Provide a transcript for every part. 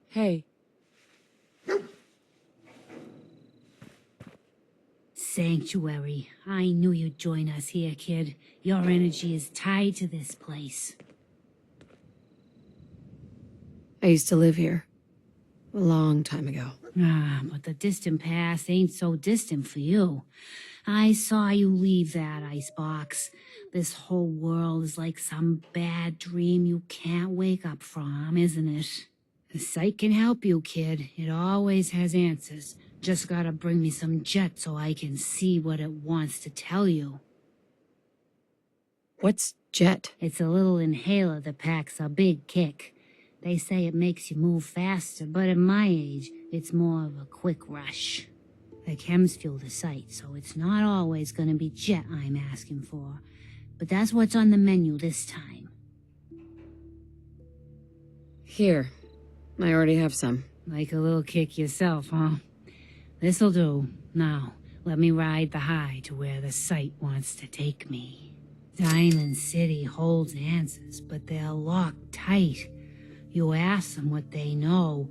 Hey. Sanctuary. I knew you'd join us here, kid. Your energy is tied to this place. I used to live here. A long time ago. Ah, but the distant past ain't so distant for you. I saw you leave that icebox. This whole world is like some bad dream you can't wake up from, isn't it? The site can help you, kid. It always has answers. Just gotta bring me some jet so I can see what it wants to tell you. What's jet? It's a little inhaler that packs a big kick. They say it makes you move faster, but at my age, it's more of a quick rush. The chems fuel the site, so it's not always gonna be jet I'm asking for. But that's what's on the menu this time. Here. I already have some. Like a little kick yourself, huh? This'll do. Now, let me ride the high to where the site wants to take me. Damond City holds answers, but they're locked tight. You ask them what they know,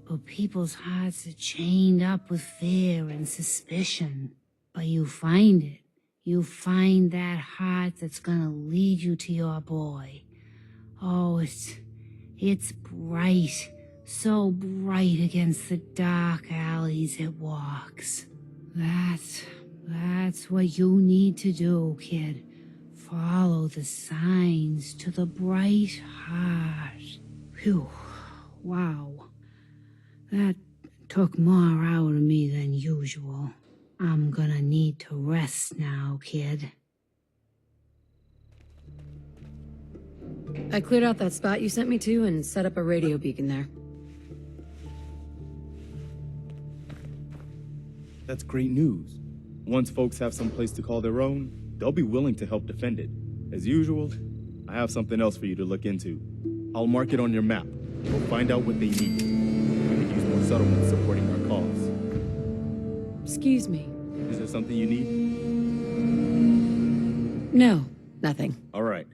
but people's hearts are chained up with fear and suspicion. But you find it. You find that heart that's gonna lead you to your boy. Oh, it's bright. So bright against the dark alleys it walks. That's what you need to do, kid. Follow the signs to the bright heart. Phew. Wow. That took more out of me than usual. I'm gonna need to rest now, kid. I cleared out that spot you sent me to and set up a radio beacon there. That's great news. Once folks have some place to call their own, they'll be willing to help defend it. As usual, I have something else for you to look into. I'll mark it on your map. We'll find out what they need. We could use more settlements supporting our cause. Excuse me. Is there something you need? No, nothing. All right.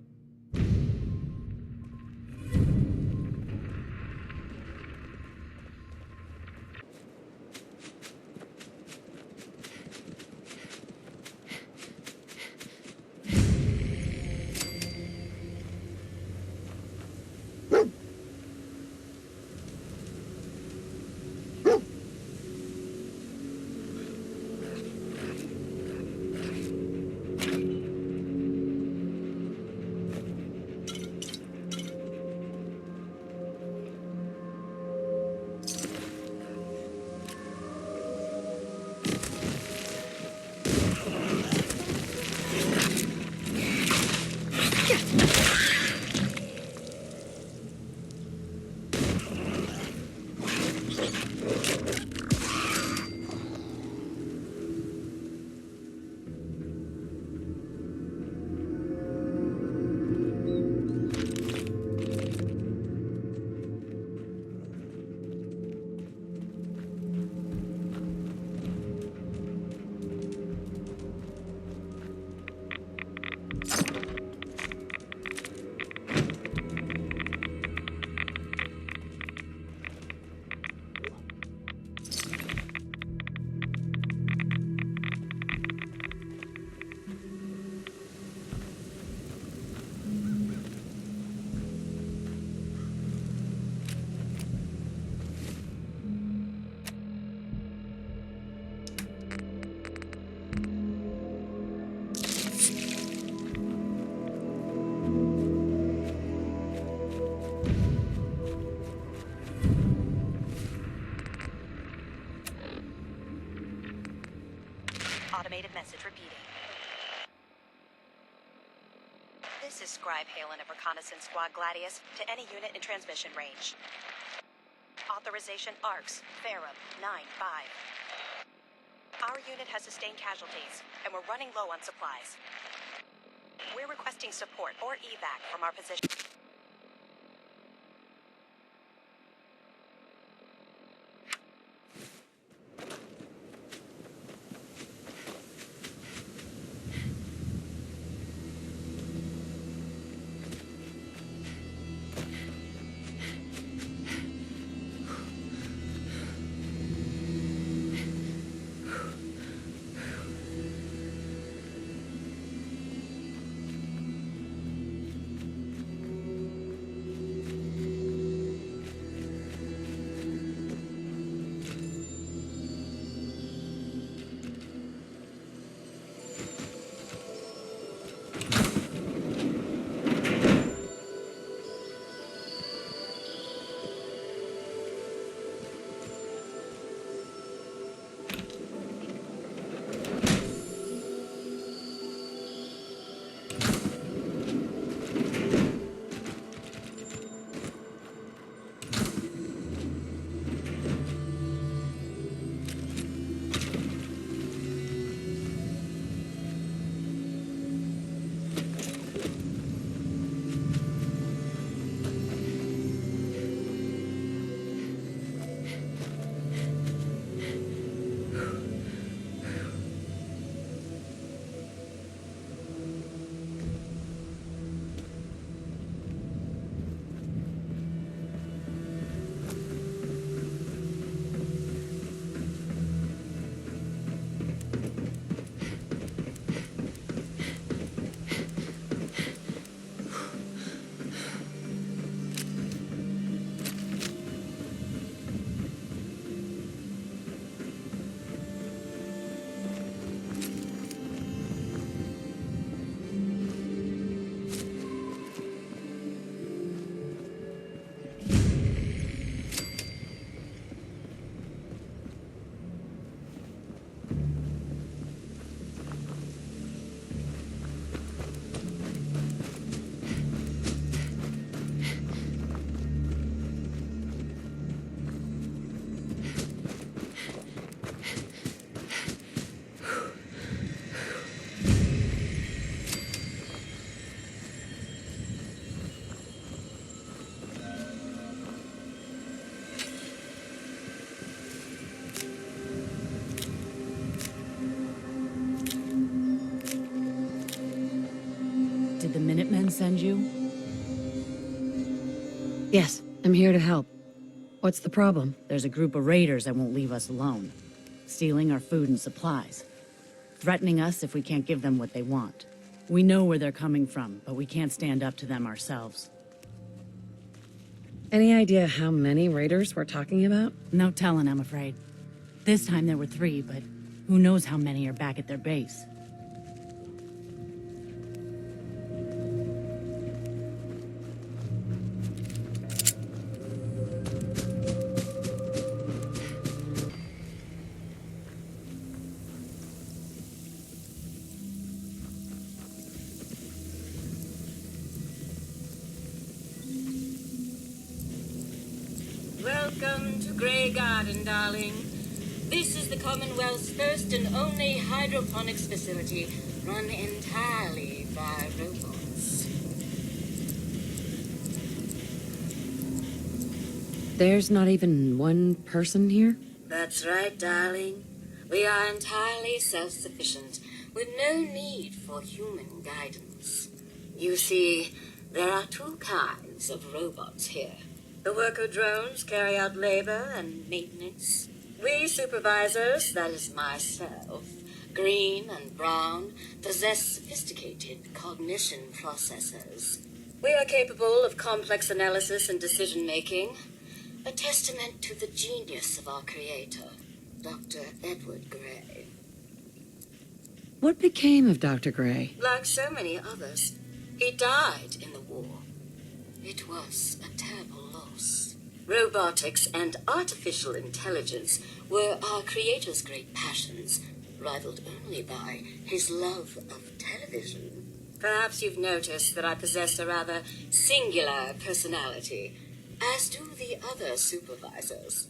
Automated message repeating. This is Scribe Halen of Reconnaissance Squad Gladius to any unit in transmission range. Authorization ARCS, Ferrum, 9-5. Our unit has sustained casualties, and we're running low on supplies. We're requesting support or evac from our position. you? Yes, I'm here to help. What's the problem? There's a group of raiders that won't leave us alone. Stealing our food and supplies. Threatening us if we can't give them what they want. We know where they're coming from, but we can't stand up to them ourselves. Any idea how many raiders we're talking about? No telling, I'm afraid. This time there were 3, but who knows how many are back at their base. Welcome to Grey Garden, darling. This is the Commonwealth's first and only hydroponics facility, run entirely by robots. There's not even one person here? That's right, darling. We are entirely self-sufficient, with no need for human guidance. You see, there are 2 kinds of robots here. The worker drones carry out labor and maintenance. We supervisors, that is myself, green and brown, possess sophisticated cognition processors. We are capable of complex analysis and decision-making, a testament to the genius of our creator, Dr. Edward Gray. What became of Dr. Gray? Like so many others, he died in the war. It was a terrible loss. Robotics and artificial intelligence were our creator's great passions, rivaled only by his love of television. Perhaps you've noticed that I possess a rather singular personality, as do the other supervisors.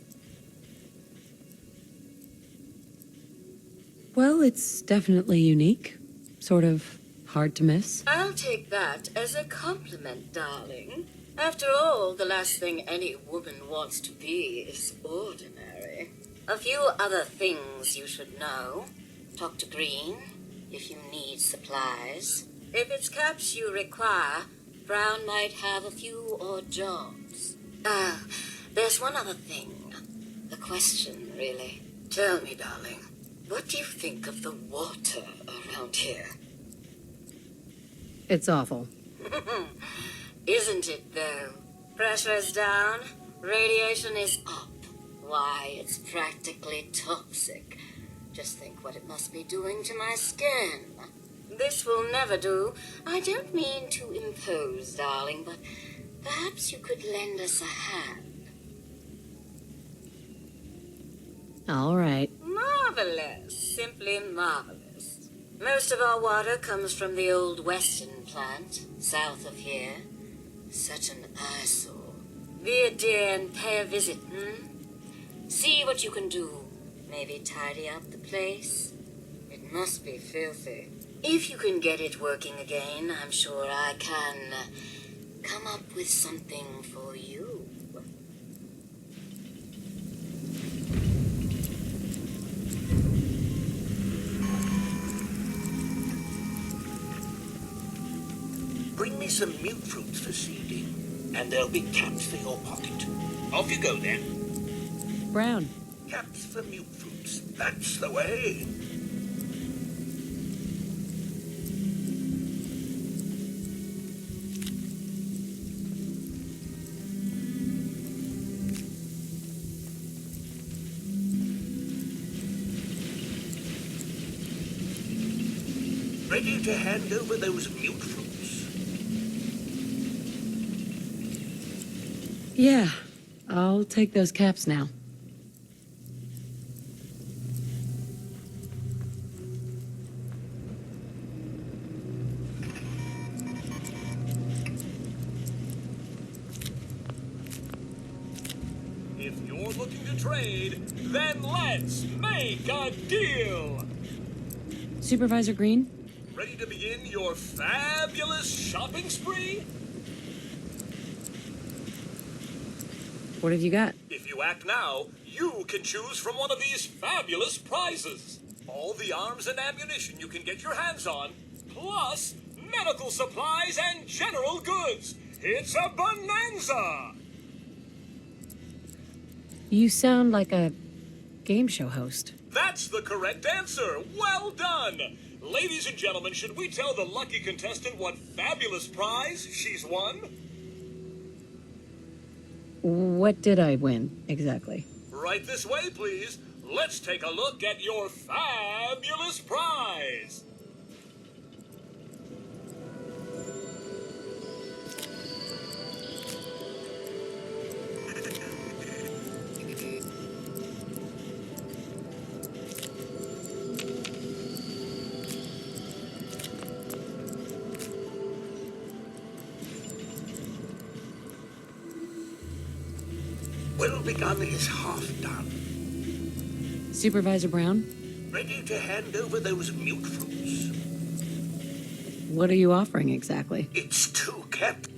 Well, it's definitely unique. Sort of hard to miss. I'll take that as a compliment, darling. After all, the last thing any woman wants to be is ordinary. A few other things you should know. Talk to Green if you need supplies. If it's caps you require, Brown might have a few odd jobs. There's one other thing. A question, really. Tell me, darling, what do you think of the water around here? It's awful. Isn't it, though? Pressure's down, radiation is up. Why, it's practically toxic. Just think what it must be doing to my skin. This will never do. I don't mean to impose, darling, but perhaps you could lend us a hand. All right. Marvelous. Simply marvelous. Most of our water comes from the old Western plant, south of here. Such an eyesore. Be a dear and pay a visit, See what you can do. Maybe tidy up the place. It must be filthy. If you can get it working again, I'm sure I can come up with something for you. Bring me some mute fruits for seeding, and there'll be caps for your pocket. Off you go, then. Brown. Caps for mute fruits. That's the way. Ready to hand over those mute fruits? Yeah, I'll take those caps now. If you're looking to trade, then let's make a deal! Supervisor Green? Ready to begin your fabulous shopping spree? What have you got? If you act now, you can choose from one of these fabulous prizes. All the arms and ammunition you can get your hands on, plus medical supplies, and general goods. It's a bonanza! You sound like a game show host. That's the correct answer. Well done! Ladies and gentlemen, should we tell the lucky contestant what fabulous prize she's won? What did I win, exactly? Right this way, please. Let's take a look at your fabulous prize. Well begun is half done. Supervisor Brown, Ready to hand over those mute fruits. what are you offering exactly? It's two kept.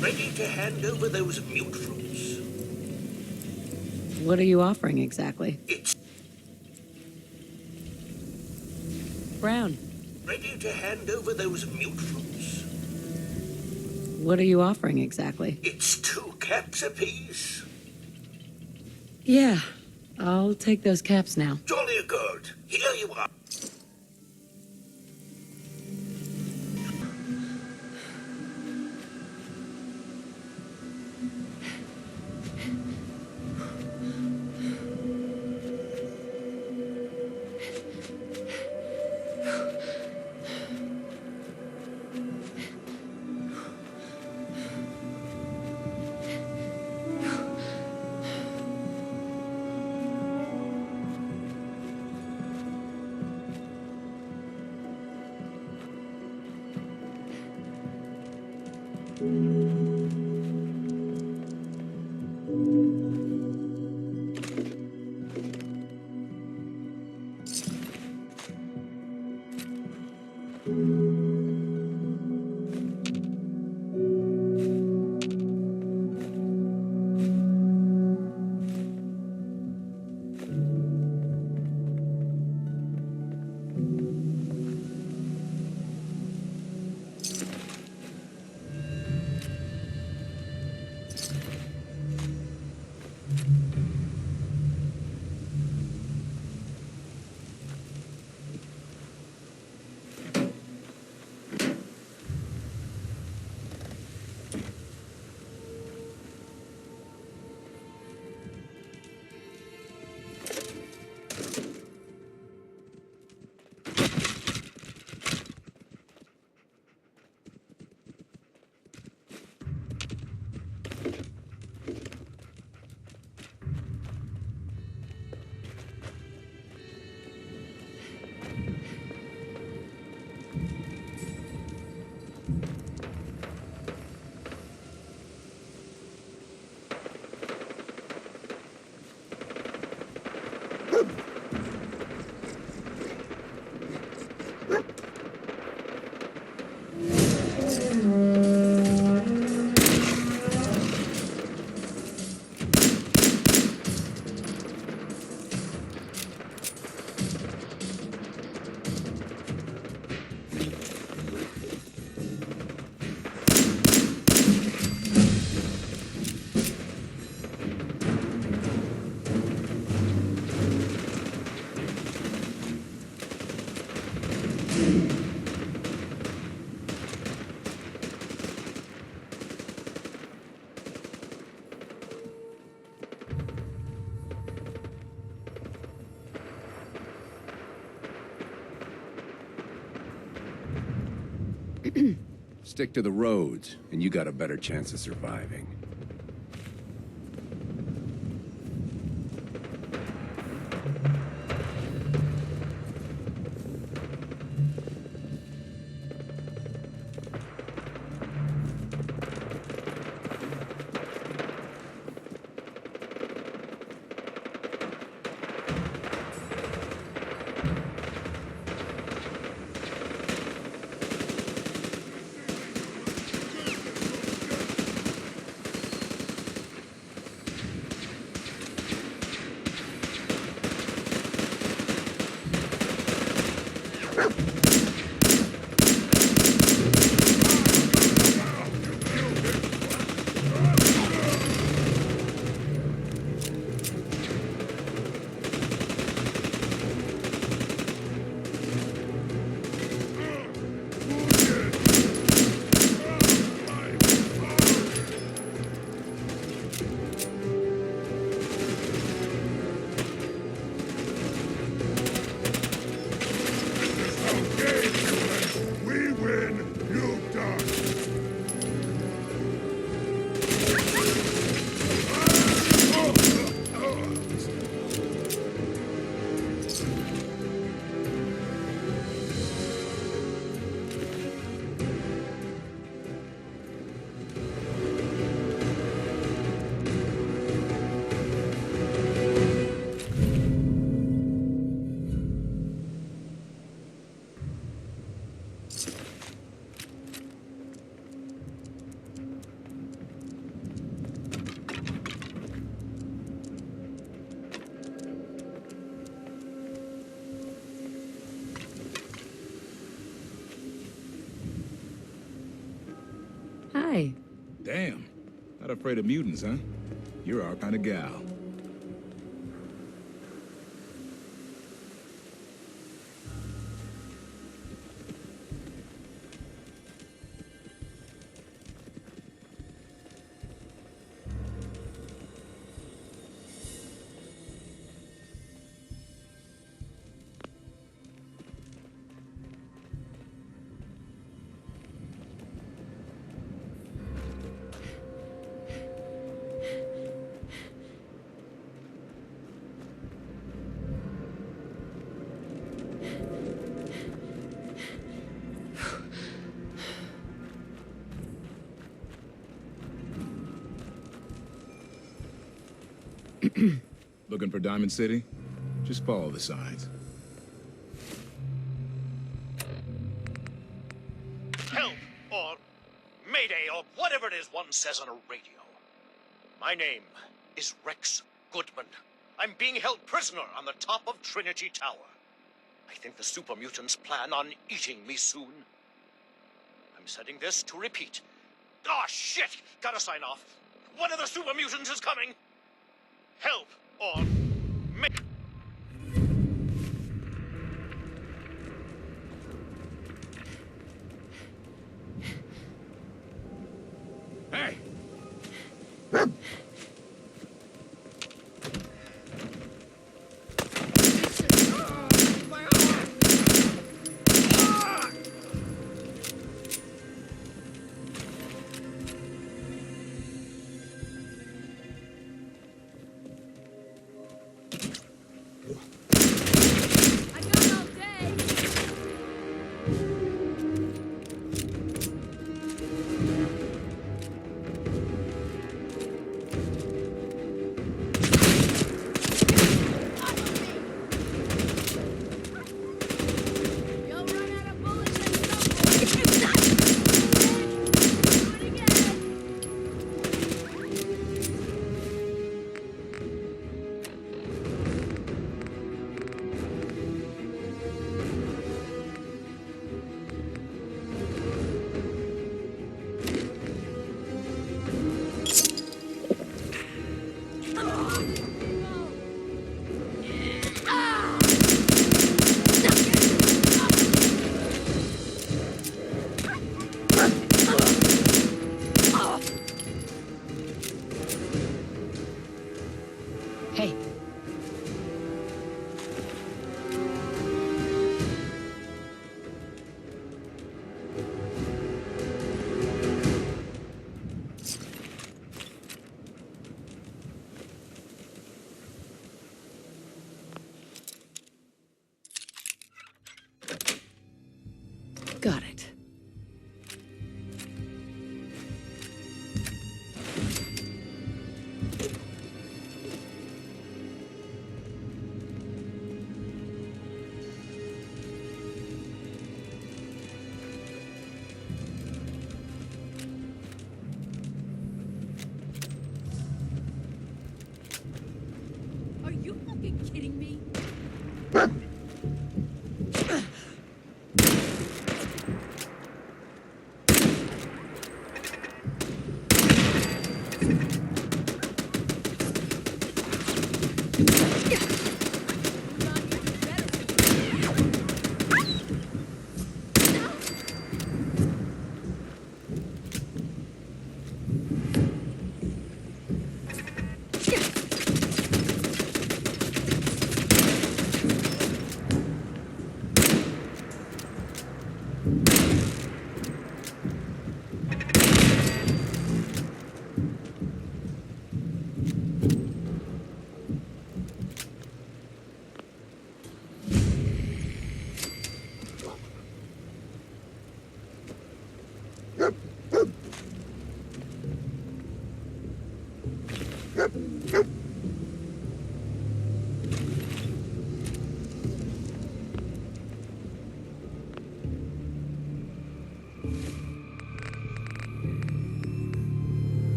Ready to hand over those mute fruits. What are you offering exactly? It's Brown, ready to hand over those mute fruits. what are you offering exactly? It's two caps apiece. Yeah, I'll take those caps now. Jolly good. Here you are. Stick to the roads, and you got a better chance of surviving. Hi. Damn. Not afraid of mutants, huh? You're our kind of gal. Looking for Damond City? Just follow the signs. Help, or Mayday, or whatever it is one says on a radio. My name is Rex Goodman. I'm being held prisoner on the top of Trinity Tower. I think the super mutants plan on eating me soon. I'm setting this to repeat. Ah, shit! Gotta sign off. One of the super mutants is coming! Help, or... Hey!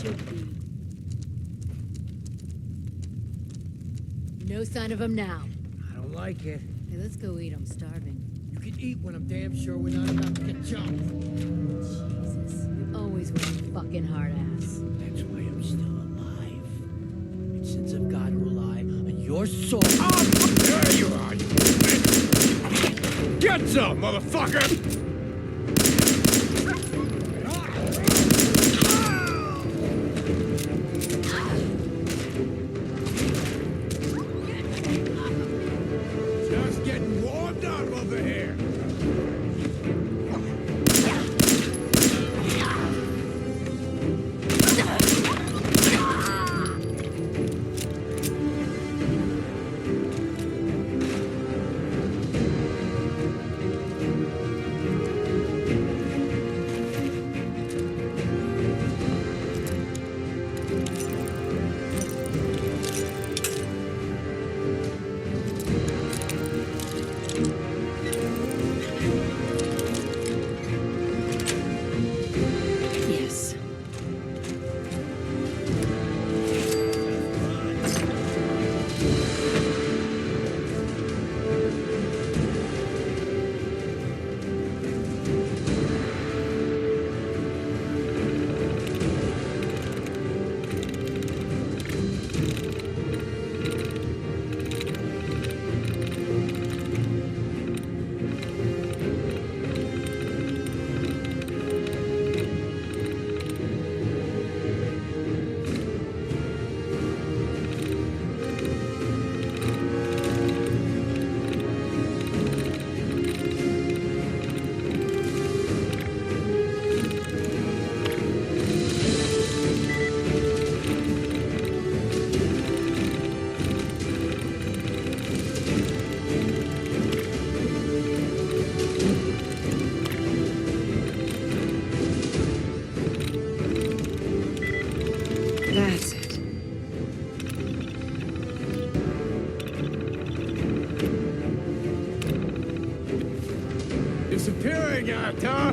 should be. No sign of him now. I don't like it. Hey, let's go eat. I'm starving. You can eat when I'm damn sure we're not about to get jumped. Jesus, you always were a fucking hard ass. That's why I'm still alive. And since I've got to rely on your soul... Oh, there you are, you bitch! Get some, motherfucker! Just getting warmed up over here. Yes. That's it. Disappearing act, huh?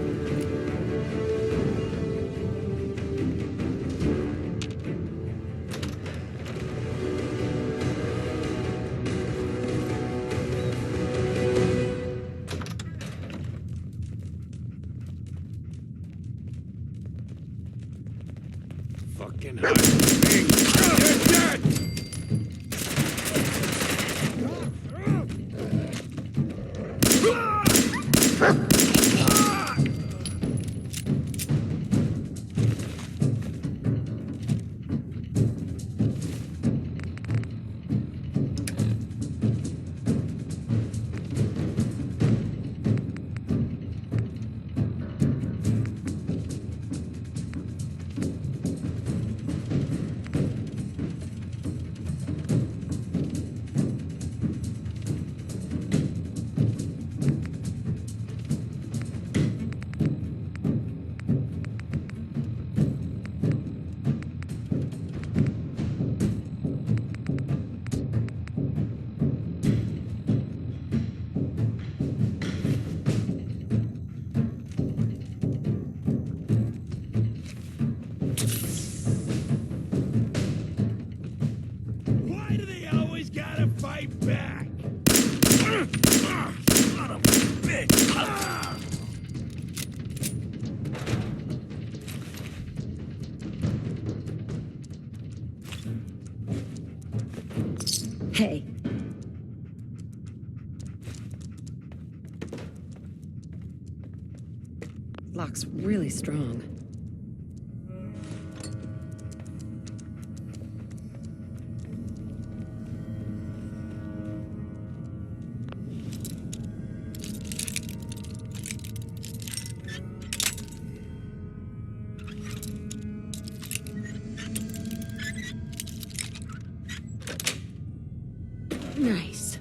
Fucking hot. You're dead! Why do they always gotta fight back? Son of a bitch! Hey. Lock's really strong. Nice.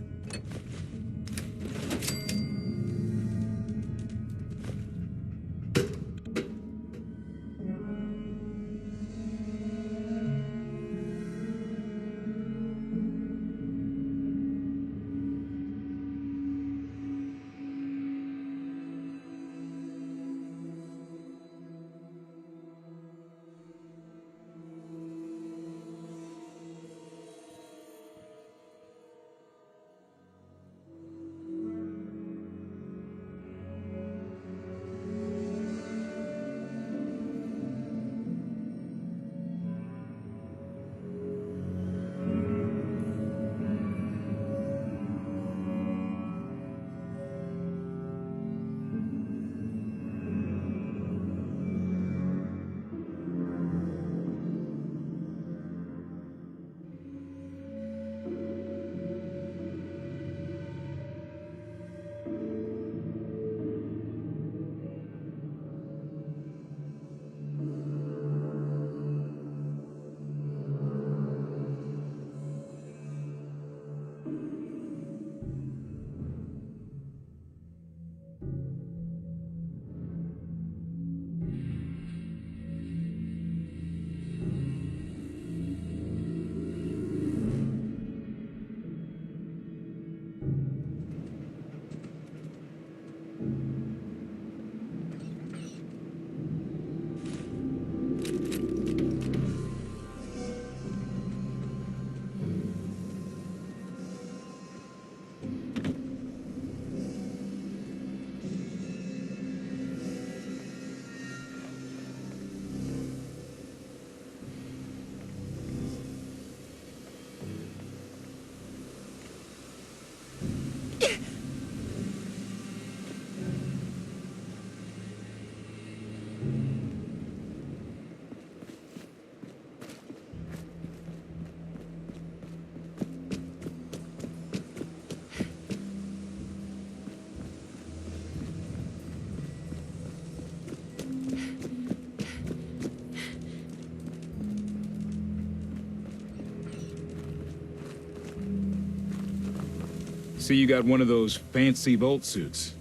See you got one of those fancy Volt suits.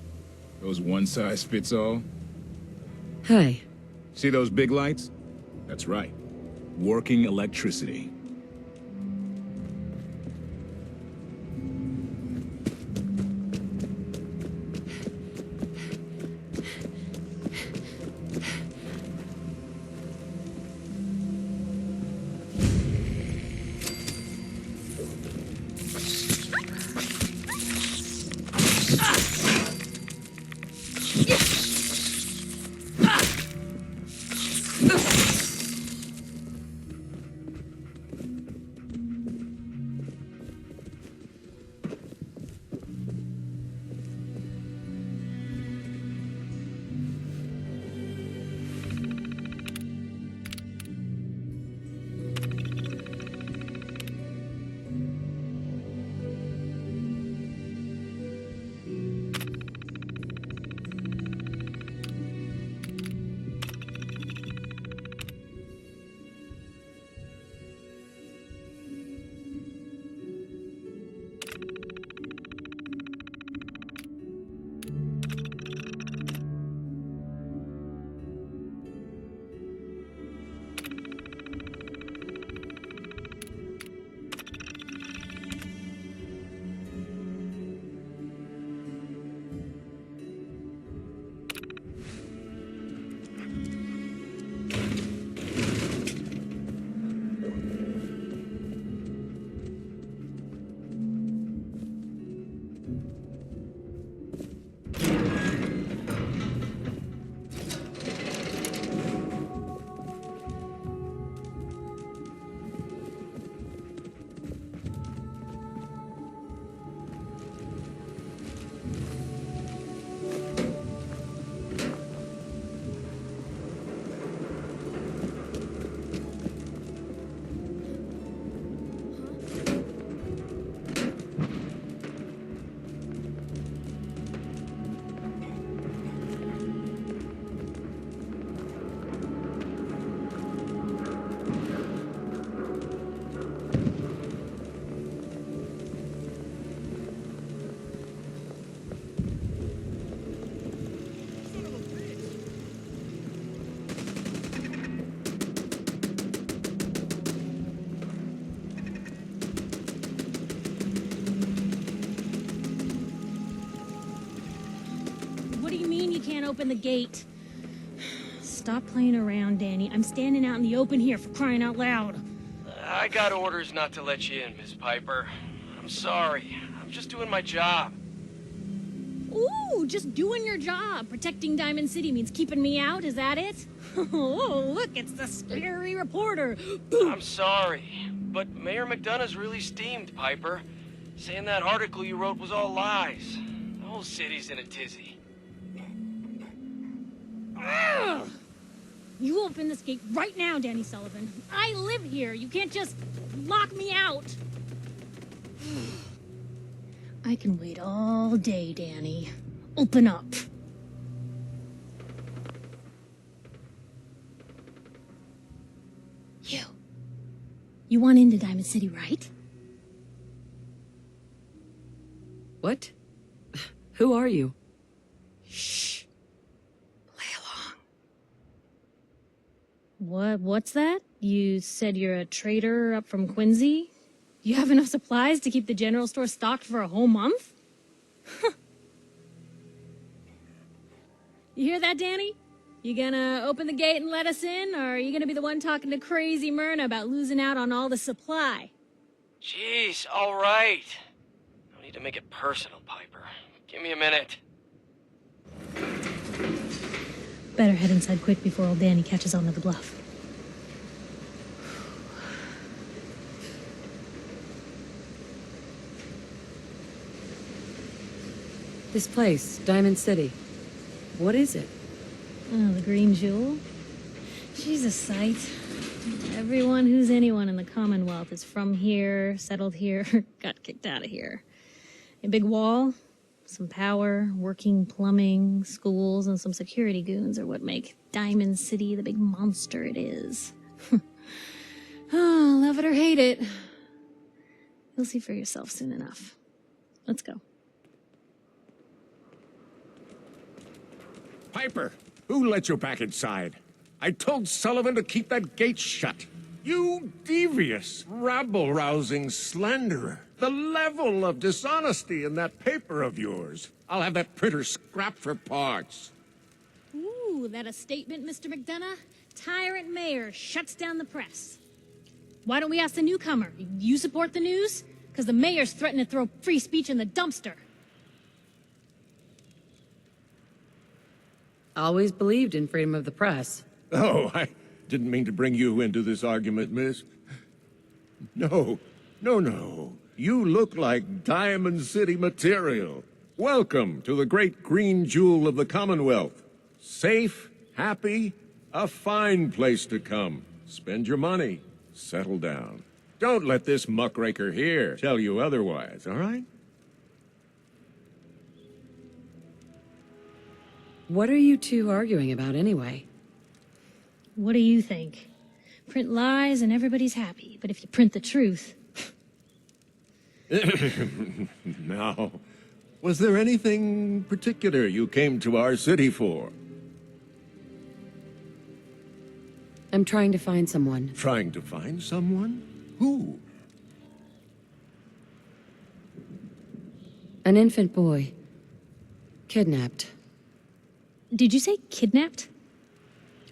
Those one-size-fits-all. Hi. See those big lights? That's right. Working electricity. What do you mean you can't open the gate? Stop playing around, Danny. I'm standing out in the open here, for crying out loud. I got orders not to let you in, Miss Piper. I'm sorry. I'm just doing my job. Ooh, just doing your job. Protecting Damond City means keeping me out, is that it? Oh, look, it's the scary reporter. I'm sorry, but Mayor McDonough's really steamed, Piper. Saying that article you wrote was all lies. The whole city's in a tizzy. Ugh. You open this gate right now, Danny Sullivan. I live here. You can't just lock me out. I can wait all day, Danny. Open up. You want into Damond City, right? What? Who are you? Shh. Play along. What's that? You said you're a trader up from Quincy? You have enough supplies to keep the general store stocked for a whole month? You hear that, Danny? You gonna open the gate and let us in, or are you gonna be the one talking to crazy Myrna about losing out on all the supply? Jeez, all right. No need to make it personal, Piper. Give me a minute. Better head inside quick before old Danny catches on to the bluff. This place, Damond City. What is it? Oh, the Green Jewel? She's a sight. Everyone who's anyone in the Commonwealth is from here, settled here, got kicked out of here. A big wall, some power, working plumbing, schools, and some security goons are what make Damond City the big monster it is. Oh, love it or hate it. You'll see for yourself soon enough. Let's go. Piper, who let you back inside? I told Sullivan to keep that gate shut. You devious, rabble-rousing slanderer. The level of dishonesty in that paper of yours. I'll have that printer scrapped for parts. Ooh, that a statement, Mr. McDonough? Tyrant mayor shuts down the press. Why don't we ask the newcomer? You support the news? Because the mayor's threatened to throw free speech in the dumpster. Always believed in freedom of the press. Oh, I didn't mean to bring you into this argument, miss. No. You look like Damond City material. Welcome to the great green jewel of the Commonwealth. Safe, happy, a fine place to come. Spend your money, settle down. Don't let this muckraker here tell you otherwise, all right? What are you two arguing about anyway? What do you think? Print lies and everybody's happy, but if you print the truth... Now, was there anything particular you came to our city for? I'm trying to find someone. Trying to find someone? Who? An infant boy. Kidnapped. Did you say kidnapped?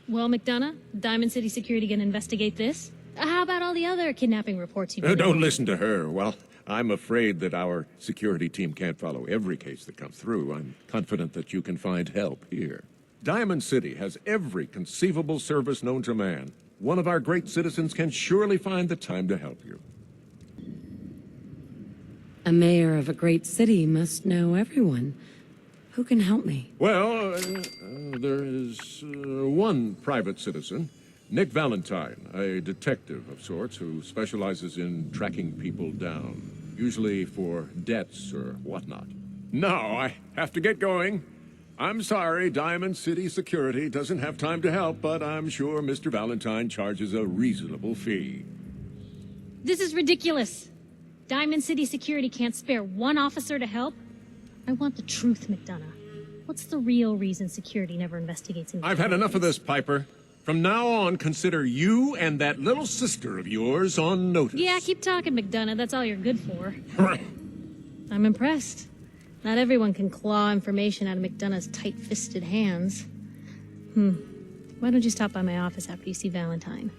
Well, McDonough, Damond City Security gonna investigate this? How about all the other kidnapping reports you've Don't listen to her. Well, I'm afraid that our security team can't follow every case that comes through. I'm confident that you can find help here. Damond City has every conceivable service known to man. One of our great citizens can surely find the time to help you. A mayor of a great city must know everyone. Who can help me? Well, there is one private citizen, Nick Valentine, a detective of sorts who specializes in tracking people down, usually for debts or whatnot. Now, I have to get going. I'm sorry, Damond City Security doesn't have time to help, but I'm sure Mr. Valentine charges a reasonable fee. This is ridiculous. Damond City Security can't spare one officer to help. I want the truth, McDonough. What's the real reason security never investigates in I've had enough of this, Piper. From now on, consider you and that little sister of yours on notice. Yeah, keep talking, McDonough. That's all you're good for. I'm impressed. Not everyone can claw information out of McDonough's tight-fisted hands. Why don't you stop by my office after you see Valentine?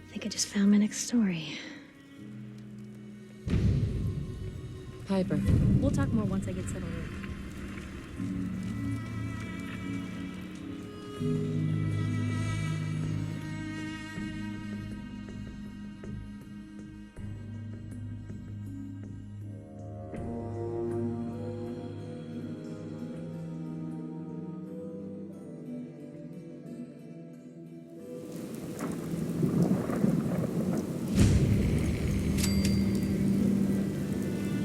I think I just found my next story. Piper. We'll talk more once I get settled in.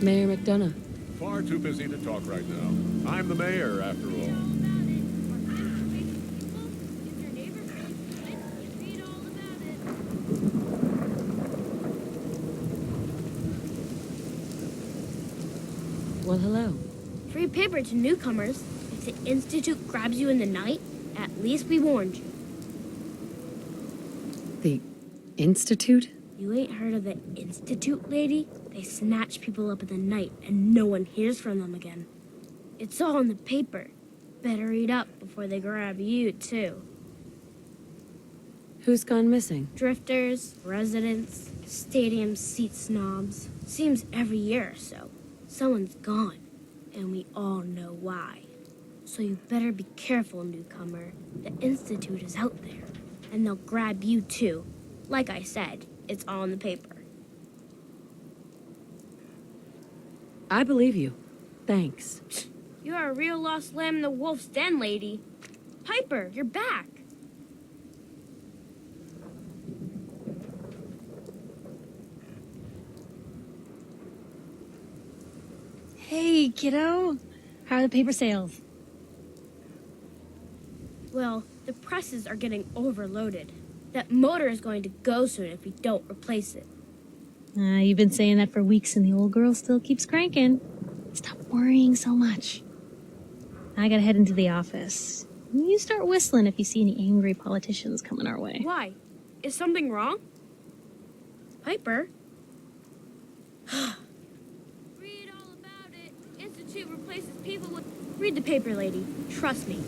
Mayor McDonough. Far too busy to talk right now. I'm the mayor, after all. Well, hello. Free paper to newcomers. If the Institute grabs you in the night, at least we warned you. The Institute? You ain't heard of the Institute, lady? They snatch people up in the night and no one hears from them again. It's all in the paper. Better read up before they grab you, too. Who's gone missing? Drifters, residents, stadium seat snobs. Seems every year or so, someone's gone, and we all know why. So you better be careful, newcomer. The Institute is out there, and they'll grab you, too. Like I said, it's all in the paper. I believe you. Thanks. You're a real lost lamb in the wolf's den, lady. Piper, you're back. Hey, kiddo. How are the paper sales? Well, the presses are getting overloaded. That motor is going to go soon if we don't replace it. You've been saying that for weeks and the old girl still keeps cranking. Stop worrying so much. I gotta head into the office. You start whistling if you see any angry politicians coming our way. Why? Is something wrong? Piper? Read all about it. Institute replaces people with... Read the paper, lady. Trust me.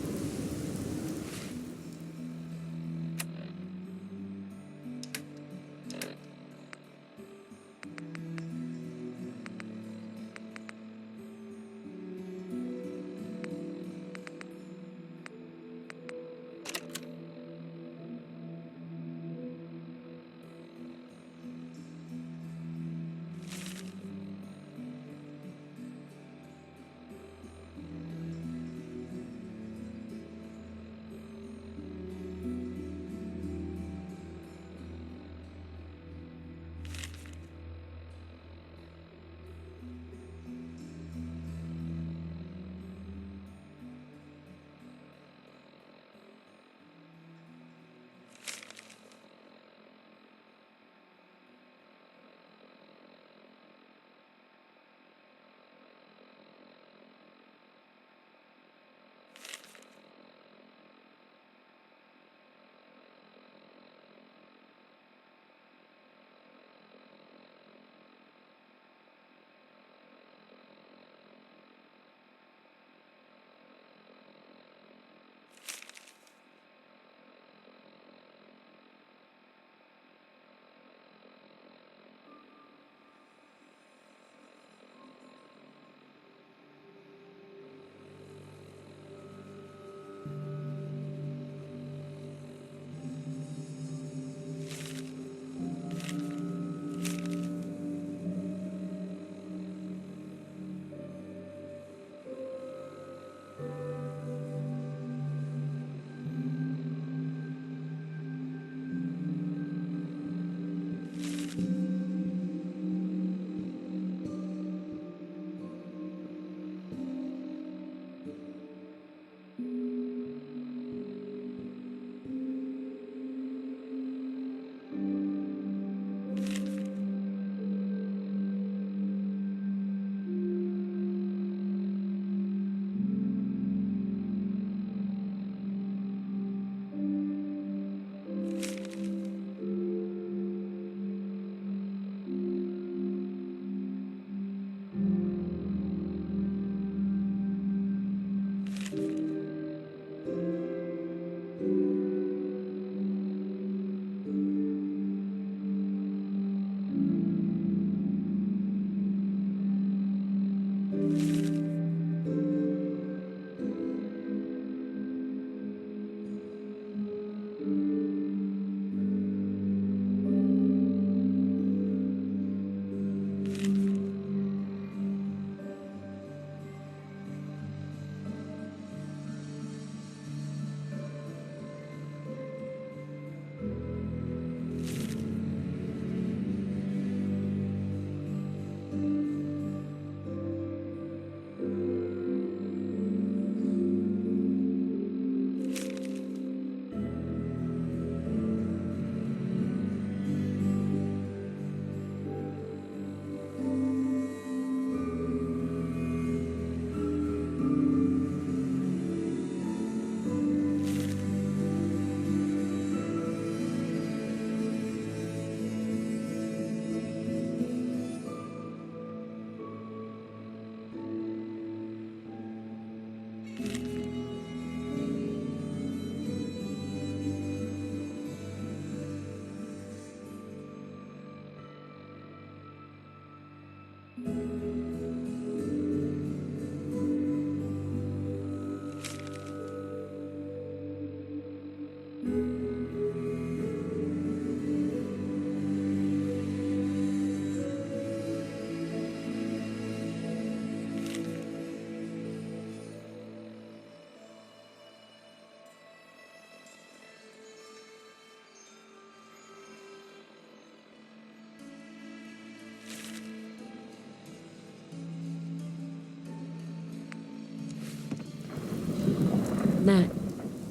Matt.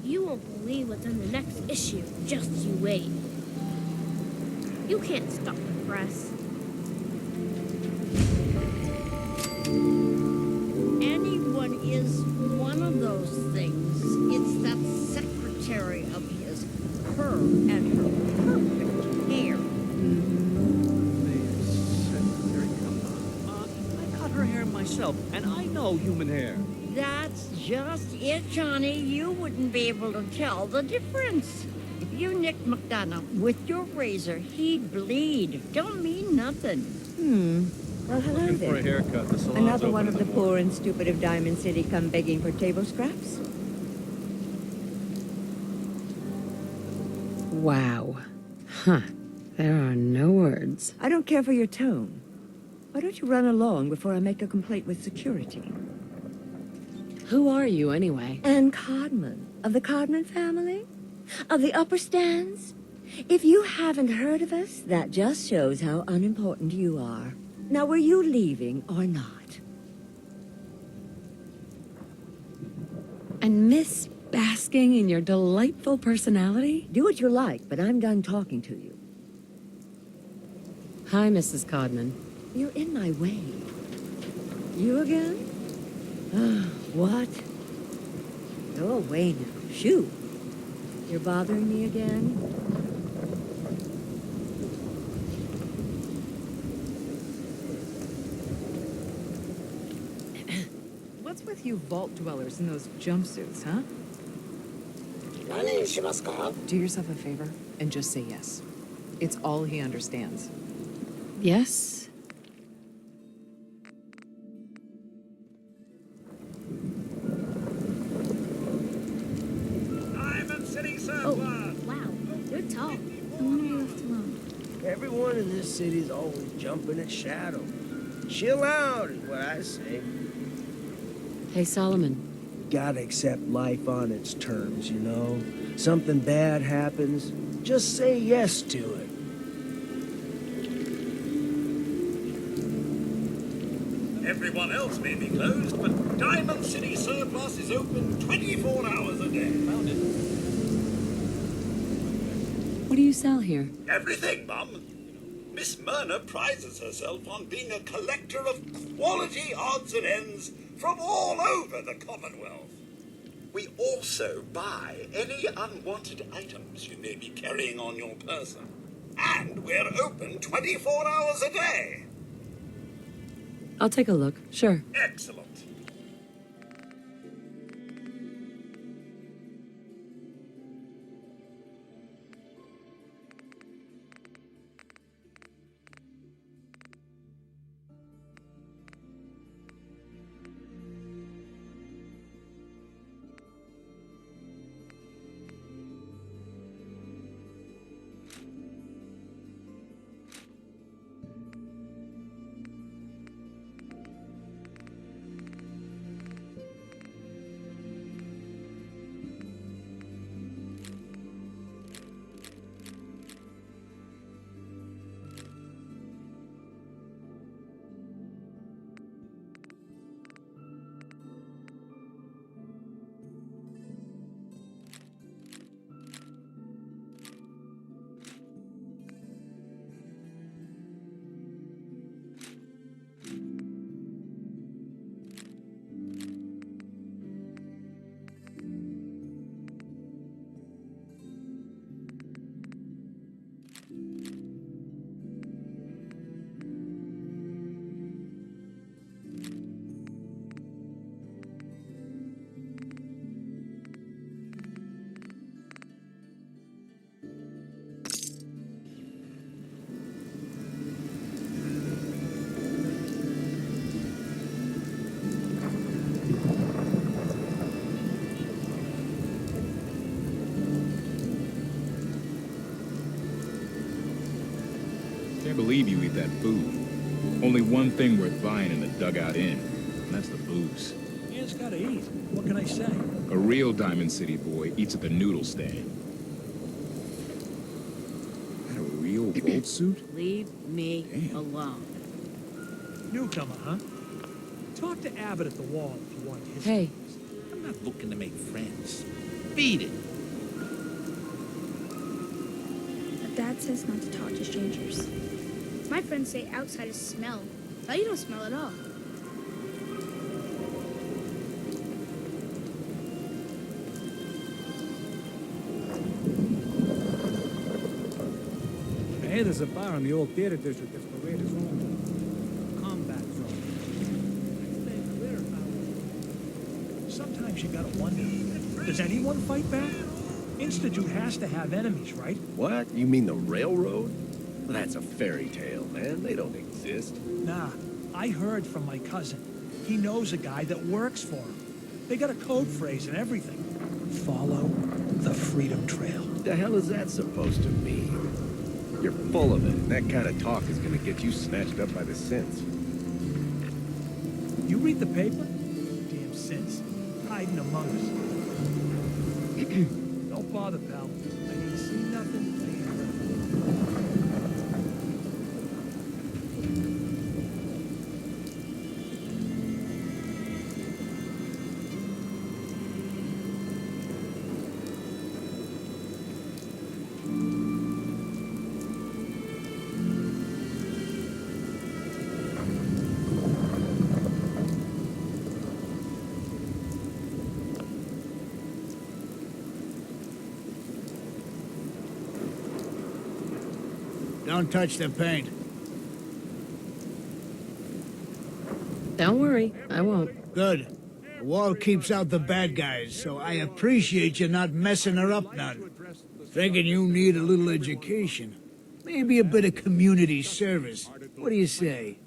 You won't believe what's in the next issue. Just you wait. You can't stop the press. Anyone is one of those things. It's that secretary of his, her and her perfect hair. I cut her hair myself, and I know human hair. That's just it, Johnny. You wouldn't be able to tell the difference. If you nicked McDonough with your razor, he'd bleed. Don't mean nothing. Well, hello Looking there. for a haircut. The salon's Another one open of in the morning. poor and stupid of Diamond City come begging for table scraps? Wow. Huh. There are no words. I don't care for your tone. Why don't you run along before I make a complaint with security? Who are you, anyway? Anne Codman, of the Codman family? Of the upper stands? If you haven't heard of us, that just shows how unimportant you are. Now, were you leaving or not? And Miss basking in your delightful personality? Do what you like, but I'm done talking to you. Hi, Mrs. Codman. You're in my way. You again? What? Go away now. Shoo. You're bothering me again? What's with you vault dwellers in those jumpsuits, huh? Do yourself a favor and just say yes. It's all he understands. Yes? Damond City surplus! Oh, wow. They're tall. I wonder you left alone. Everyone in this city's always jumping at Shadow. Chill out is what I say. Hey, Solomon. Gotta accept life on its terms, you know? Something bad happens, just say yes to it. Everyone else may be closed, but Damond City Surplus is open 24 hours a day. Found it. What do you sell here? Everything, Mum. Miss Myrna prizes herself on being a collector of quality odds and ends from all over the Commonwealth. We also buy any unwanted items you may be carrying on your person. And we're open 24 hours a day. I'll take a look. Sure. Excellent. Can't believe you eat that food. Only one thing worth buying in the Dugout Inn, and that's the booze. You just gotta eat. What can I say? A real Diamond City boy eats at the noodle stand. That a real Volt suit? Leave me alone. Newcomer, huh? Talk to Abbott at the wall if you want his... Hey. I'm not looking to make friends. Beat it. But Dad says not to talk to strangers. My friends say outsiders smell. But you don't smell at all. Hey, there's a bar in the old theater district that's the Raiders' home. Combat zone. Sometimes you gotta wonder, does anyone fight back? Institute has to have enemies, right? What? You mean the railroad? Well, that's a fairy tale, man. They don't exist. Nah, I heard from my cousin. He knows a guy that works for him. They got a code phrase and everything. Follow the Freedom Trail. What the hell is that supposed to mean? You're full of it, and that kind of talk is gonna get you snatched up by the synths. You read the paper? Damn synths. Hiding among us. Don't bother, pal. I ain't seen nothing. I ain't heard Don't touch the paint. Don't worry, I won't. Good. The wall keeps out the bad guys, so I appreciate you not messing her up none. Thinking you need a little education. Maybe a bit of community service. What do you say?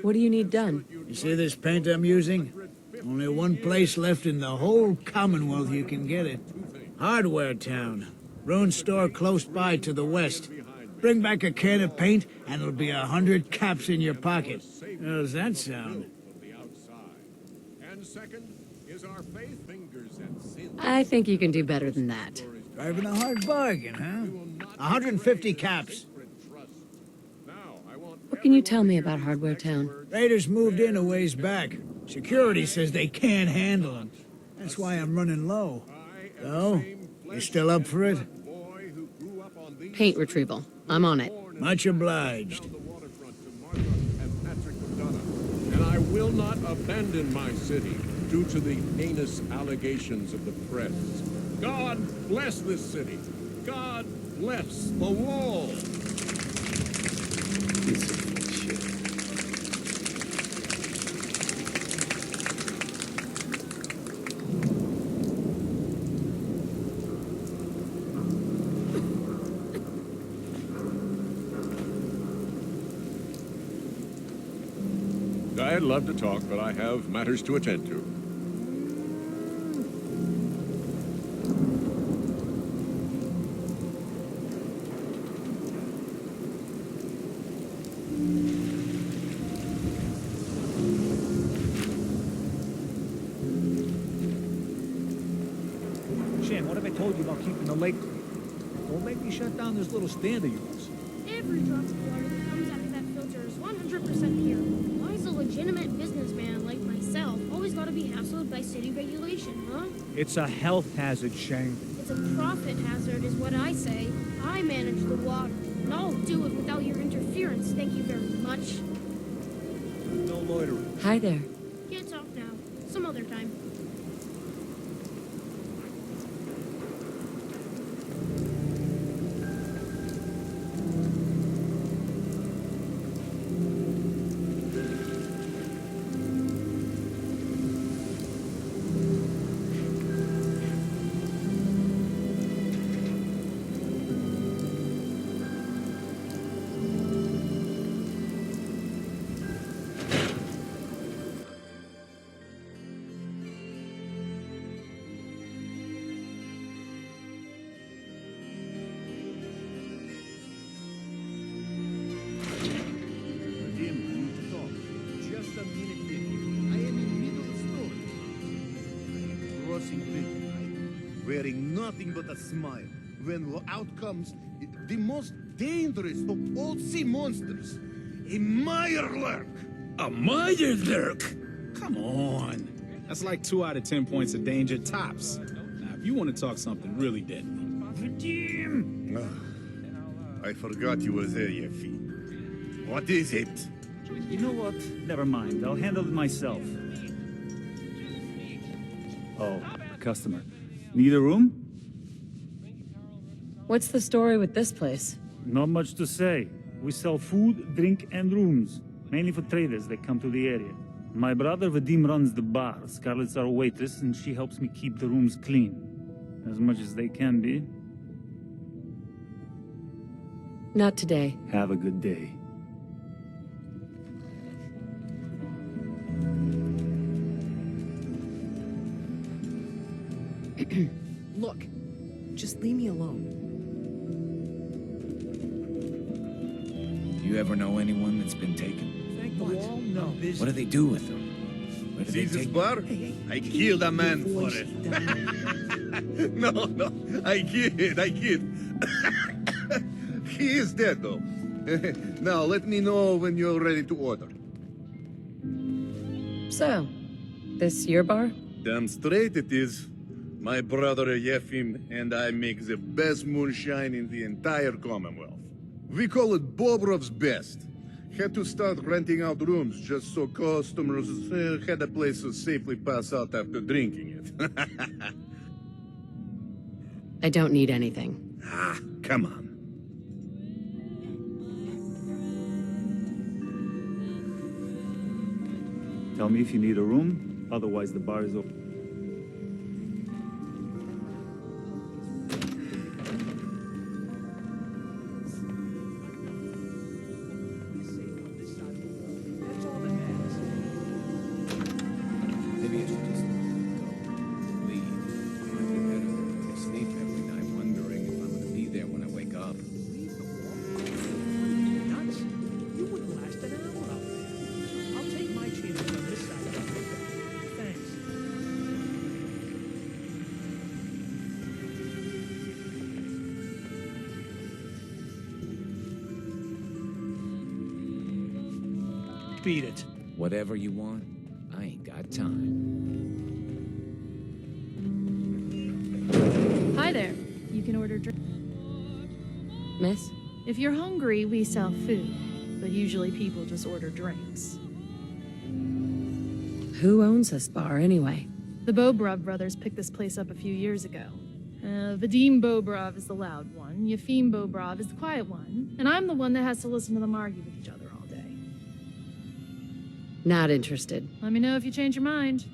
What do you need done? You see this paint I'm using? Only one place left in the whole Commonwealth you can get it. Hardware Town. Ruin store close by to the west. Bring back a can of paint, and it'll be 100 caps in your pocket. How does that sound? I think you can do better than that. Driving a hard bargain, huh? 150 caps. What can you tell me about Hardware Town? Raiders moved in a ways back. Security says they can't handle them. That's why I'm running low. So, you still up for it? Paint retrieval. I'm on it. Much obliged. And I will not abandon my city due to the heinous allegations of the press. God bless this city. God bless the wall. I'd love to talk, but I have matters to attend to. Shan, what have I told you about keeping the lake clean? Don't make me shut down this little stand of yours. Every drop of water that comes out of that filter is 100% pure. Why is a legitimate businessman like myself always got to be hassled by city regulation, huh? It's a health hazard, Shane. It's a profit hazard is what I say. I manage the water, and I'll do it without your interference, thank you very much. No loitering. Hi there. Can't talk now. Some other time. Wearing nothing but a smile, when out comes the most dangerous of all sea monsters, a Mirelurk. A Mirelurk? Come on. That's like 2 out of 10 points of danger tops. Now, if you want to talk something really deadly. Redeem! I forgot you were there, Yeffy. What is it? You know what? Never mind. I'll handle it myself. Oh, a customer. Need a room? What's the story with this place? Not much to say. We sell food, drink, and rooms. Mainly for traders that come to the area. My brother Vadim runs the bar. Scarlett's our waitress, and she helps me keep the rooms clean. As much as they can be. Not today. Have a good day. Look, just leave me alone. You ever know anyone that's been taken? Thank the wall, no business. What do they do with them? Where do they See this take bar? Hey, I killed a man for it. No, I kid. He is dead, though. Now, let me know when you're ready to order. So, this your bar? Damn straight it is. My brother Yefim and I make the best moonshine in the entire Commonwealth. We call it Bobrov's Best. Had to start renting out rooms just so customers had a place to safely pass out after drinking it. I don't need anything. Ah, come on. Tell me if you need a room, otherwise the bar is open. That's all that matters. Maybe I should just go. Leave. Might be better than to sleep every night wondering if I'm gonna be there when I wake up. Leave the wall? What are you, nuts? You wouldn't last an hour out there. I'll take my chances on this side of the window. Thanks. Beat it. Whatever you want, I ain't got time. Hi there. You can order drink. Miss? If you're hungry, we sell food, but usually people just order drinks. Who owns this bar, anyway? The Bobrov brothers picked this place up a few years ago. Vadim Bobrov is the loud one, Yefim Bobrov is the quiet one, and I'm the one that has to listen to them argue with each other all day. Not interested. Let me know if you change your mind.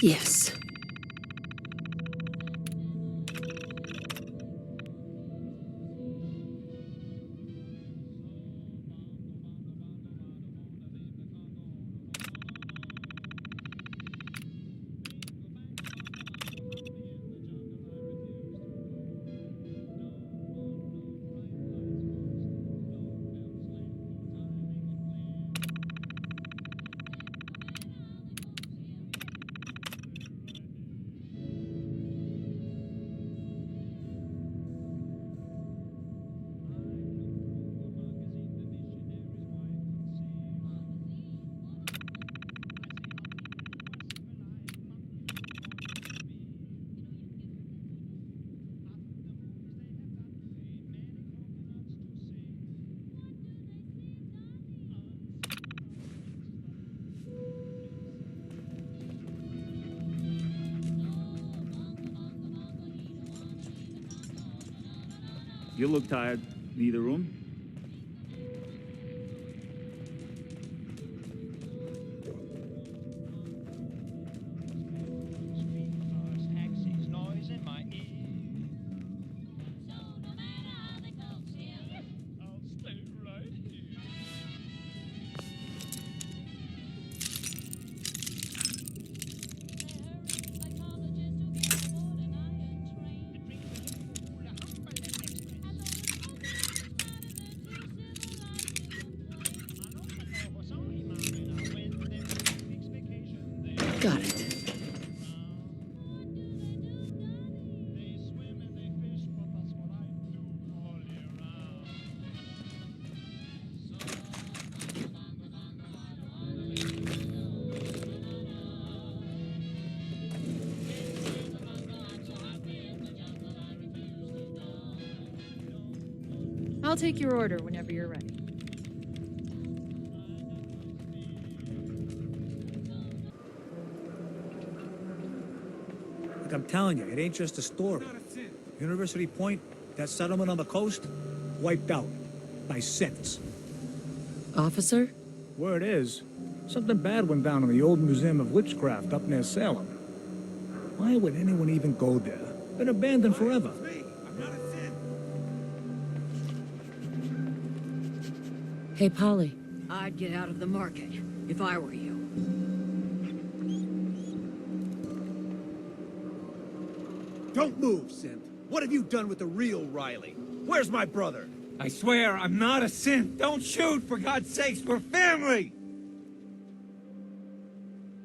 Yes. You look tired. Need a room? Got it. I'll take your order whenever you're ready. Look, I'm telling you, it ain't just a story. University Point, that settlement on the coast, wiped out by synths. Officer? Word is, something bad went down in the old Museum of Witchcraft up near Salem. Why would anyone even go there? Been abandoned forever. Hey, Polly. I'd get out of the market if I were you. Don't move, synth. What have you done with the real Riley? Where's my brother? I swear, I'm not a synth. Don't shoot, for God's sakes, we're family!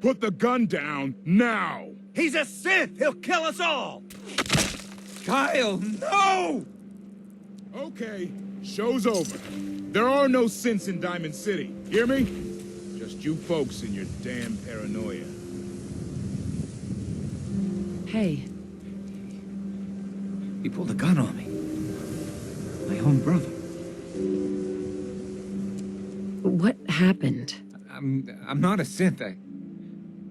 Put the gun down, now! He's a synth! He'll kill us all! Kyle, no! Okay, show's over. There are no synths in Damond City. Hear me? Just you folks and your damn paranoia. Hey. He pulled a gun on me. My own brother. What happened? I'm not a synth.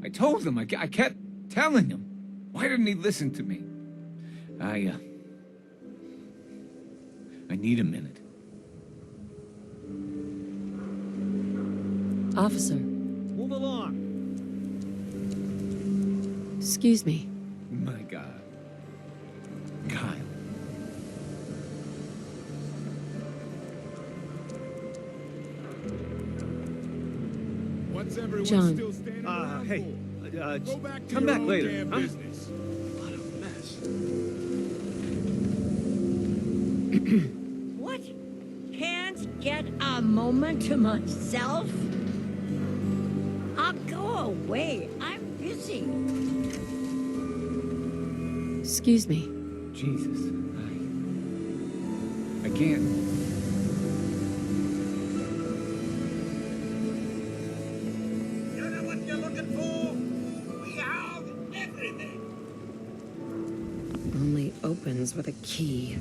I told him. I kept telling him. Why didn't he listen to me? I need a minute. Officer. Move along. Excuse me. My God. Kyle. What's everyone John. still standing around Hey, for? Go back to come your back own later, damn huh? business. What a mess. What? Can't get a moment to myself? I'll go away. I'm busy. Excuse me. Jesus. I can't. You know what you're looking for? We have everything. Only opens with a key.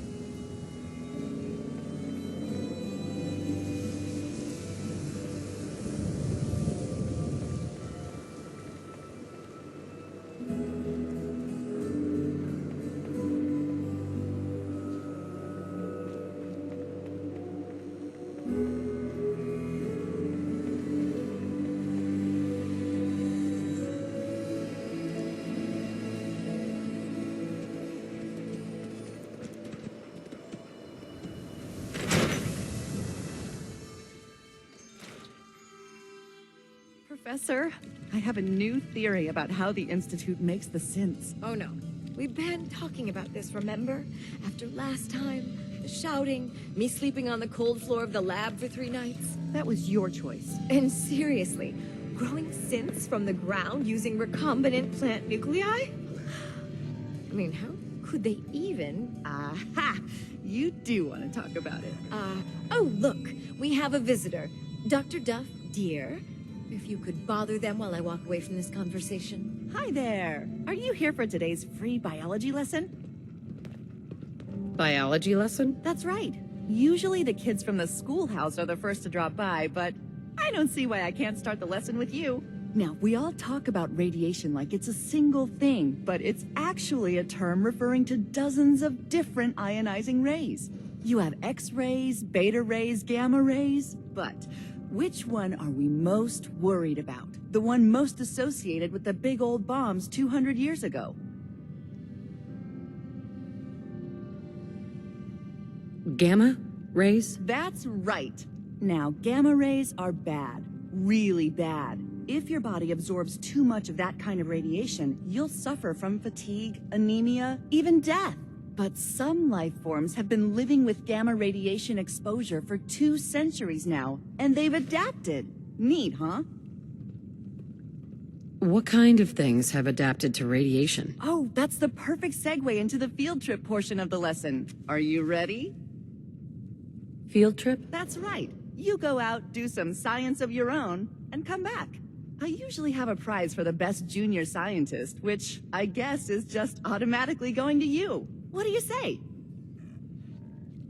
Professor, I have a new theory about how the Institute makes the synths. Oh no. We've been talking about this, remember? After last time, the shouting, me sleeping on the cold floor of the lab for 3 nights. That was your choice. And seriously, growing synths from the ground using recombinant plant nuclei? I mean, how could they even? Aha! You do want to talk about it. Oh, look, we have a visitor. Dr. Duff, dear. If you could bother them while I walk away from this conversation. Hi there. Are you here for today's free biology lesson? Biology lesson? That's right. Usually the kids from the schoolhouse are the first to drop by, but I don't see why I can't start the lesson with you. Now, we all talk about radiation like it's a single thing, but it's actually a term referring to dozens of different ionizing rays. You have X-rays, beta rays, gamma rays, but which one are we most worried about? The one most associated with the big old bombs 200 years ago. Gamma rays? That's right. Now, gamma rays are bad. Really bad. If your body absorbs too much of that kind of radiation, you'll suffer from fatigue, anemia, even death. But some life forms have been living with gamma radiation exposure for 2 centuries now, and they've adapted. Neat, huh? What kind of things have adapted to radiation? Oh, that's the perfect segue into the field trip portion of the lesson. Are you ready? Field trip? That's right. You go out, do some science of your own, and come back. I usually have a prize for the best junior scientist, which I guess is just automatically going to you. What do you say?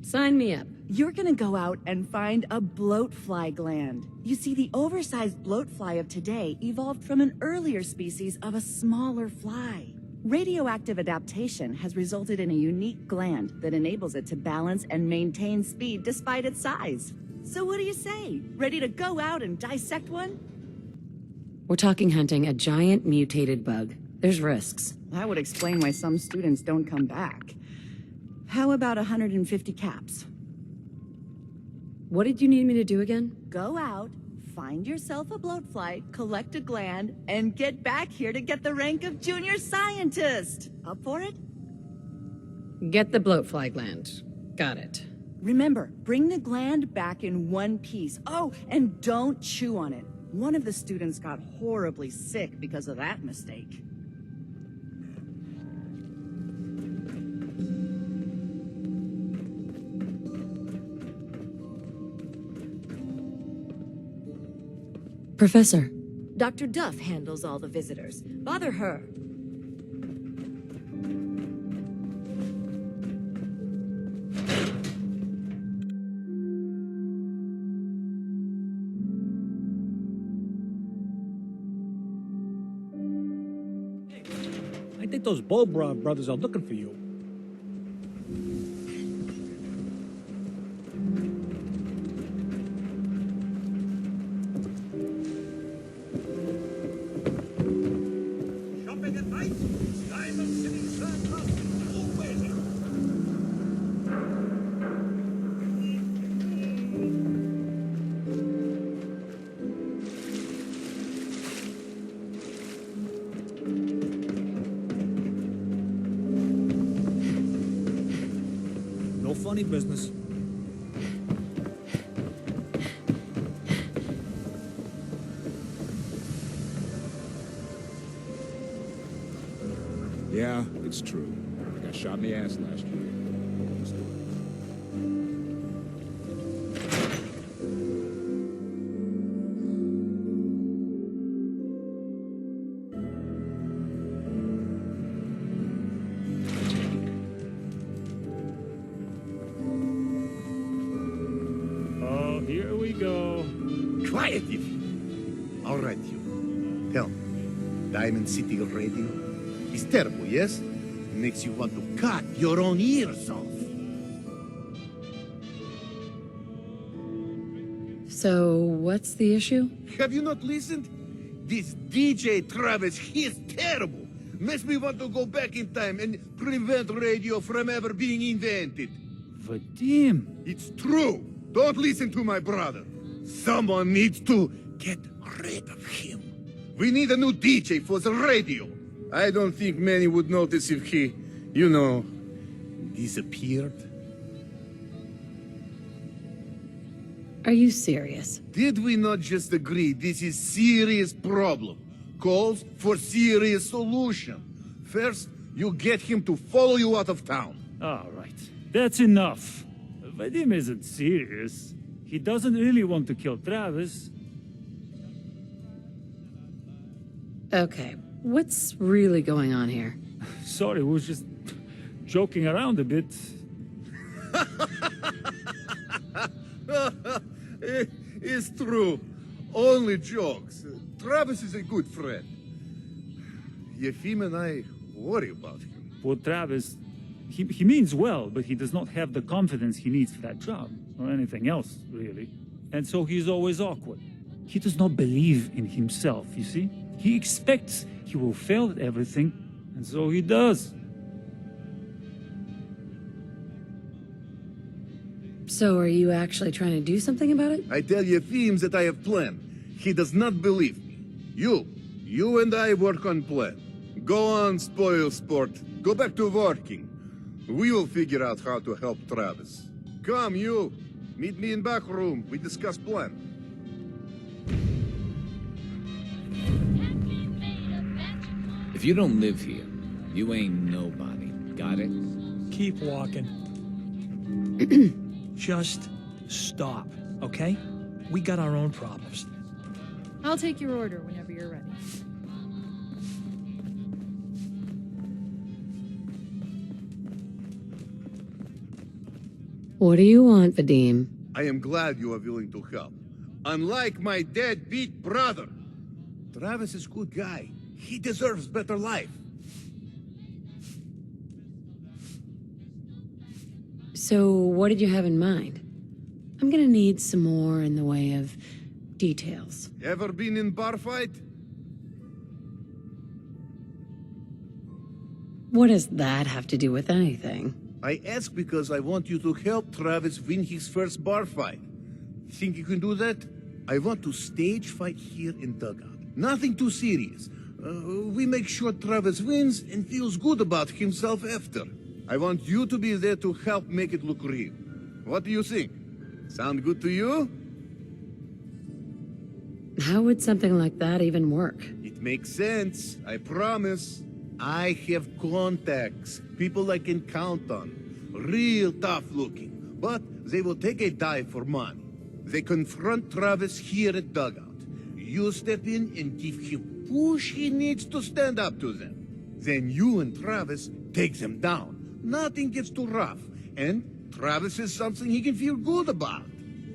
Sign me up. You're gonna go out and find a bloatfly gland. You see, the oversized bloatfly of today evolved from an earlier species of a smaller fly. Radioactive adaptation has resulted in a unique gland that enables it to balance and maintain speed despite its size. So what do you say? Ready to go out and dissect one? We're talking hunting a giant mutated bug. There's risks. That would explain why some students don't come back. How about 150 caps? What did you need me to do again? Go out, find yourself a bloatfly, collect a gland, and get back here to get the rank of junior scientist. Up for it? Get the bloatfly gland. Got it. Remember, bring the gland back in one piece. Oh, and don't chew on it. One of the students got horribly sick because of that mistake. Professor. Dr. Duff handles all the visitors. Bother her. I think those Bobrov brothers are looking for you. Shopping at night? Damond City surplus always open. No funny business. Yeah, it's true. I got shot in the ass last year. Let's do it. Oh, here we go. Quiet, if All right, you. Tell me, Damond City radio is terrible, yes? Makes you want to cut your own ears off. So, what's the issue? Have you not listened? This DJ Travis, he is terrible. Makes me want to go back in time and prevent radio from ever being invented. Vadim! It's true. Don't listen to my brother. Someone needs to get rid of him. We need a new DJ for the radio. I don't think many would notice if he, you know, disappeared. Are you serious? Did we not just agree this is serious problem? Calls for serious solution. First, you get him to follow you out of town. All right, that's enough. Vadim isn't serious. He doesn't really want to kill Travis. Okay, what's really going on here? Sorry, we was just joking around a bit. It's true. Only jokes. Travis is a good friend. Yefim and I worry about him. Poor Travis, He means well, but he does not have the confidence he needs for that job, or anything else, really. And so he's always awkward. He does not believe in himself, you see? He expects he will fail at everything, and so he does. So are you actually trying to do something about it? I tell Yefim that I have planned. He does not believe me. You and I work on plan. Go on, spoil sport. Go back to working. We will figure out how to help Travis. Come, you. Meet me in back room. We discuss plan. If you don't live here, you ain't nobody. Got it? Keep walking. Just stop, okay? We got our own problems. I'll take your order whenever you're ready. What do you want, Vadim? I am glad you are willing to help. Unlike my deadbeat brother. Travis is a good guy. He deserves better life. So, what did you have in mind? I'm gonna need some more in the way of details. Ever been in bar fight? What does that have to do with anything? I ask because I want you to help Travis win his first bar fight. Think you can do that? I want to stage fight here in Dugout. Nothing too serious. We make sure Travis wins and feels good about himself after. I want you to be there to help make it look real. What do you think? Sound good to you? How would something like that even work? It makes sense, I promise. I have contacts, people I can count on. Real tough looking, but they will take a dive for money. They confront Travis here at Dugout. You step in and give him push he needs to stand up to them. Then you and Travis take them down. Nothing gets too rough, and Travis is something he can feel good about.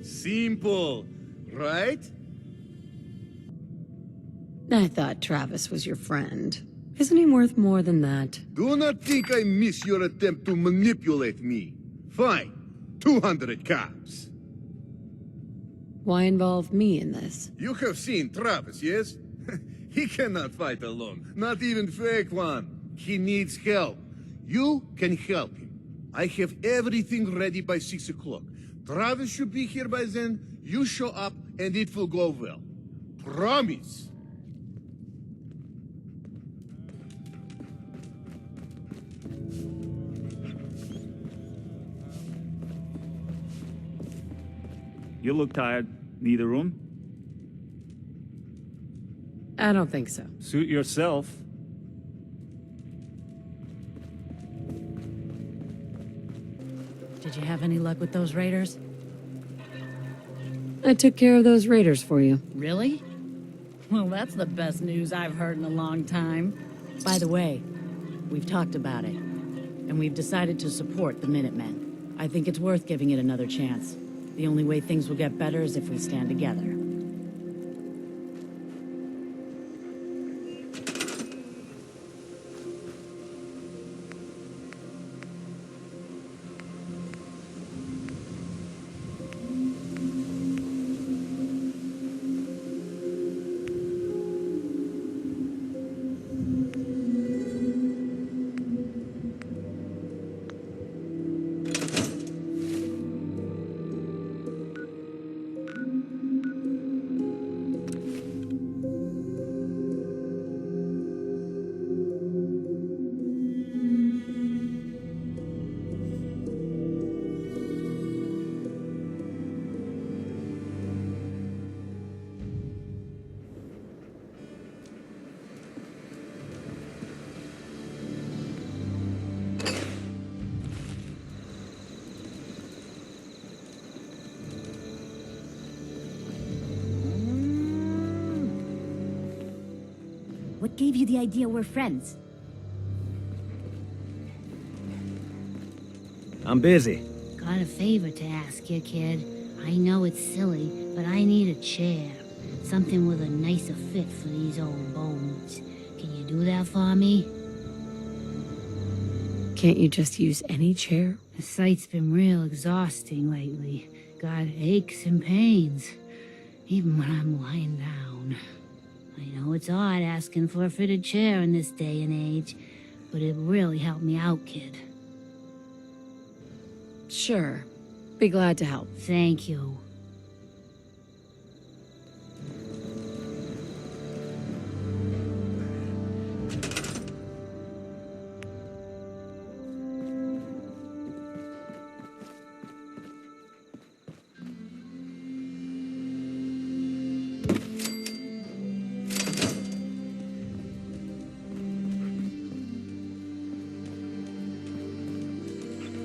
Simple, right? I thought Travis was your friend. Isn't he worth more than that? Do not think I miss your attempt to manipulate me. Fine, 200 cops. Why involve me in this? You have seen Travis, yes? He cannot fight alone, not even fake one. He needs help. You can help him. I have everything ready by 6 o'clock. Travis should be here by then. You show up and it will go well. Promise. You look tired. Need a room? I don't think so. Suit yourself. Did you have any luck with those raiders? I took care of those raiders for you. Really? Well, that's the best news I've heard in a long time. By the way, we've talked about it, and we've decided to support the Minutemen. I think it's worth giving it another chance. The only way things will get better is if we stand together. What gave you the idea we're friends? I'm busy. Got a favor to ask you, kid. I know it's silly, but I need a chair. Something with a nicer fit for these old bones. Can you do that for me? Can't you just use any chair? The site's been real exhausting lately. Got aches and pains, even when I'm lying down. I know it's odd asking for a fitted chair in this day and age, but it really helped me out, kid. Sure. Be glad to help. Thank you.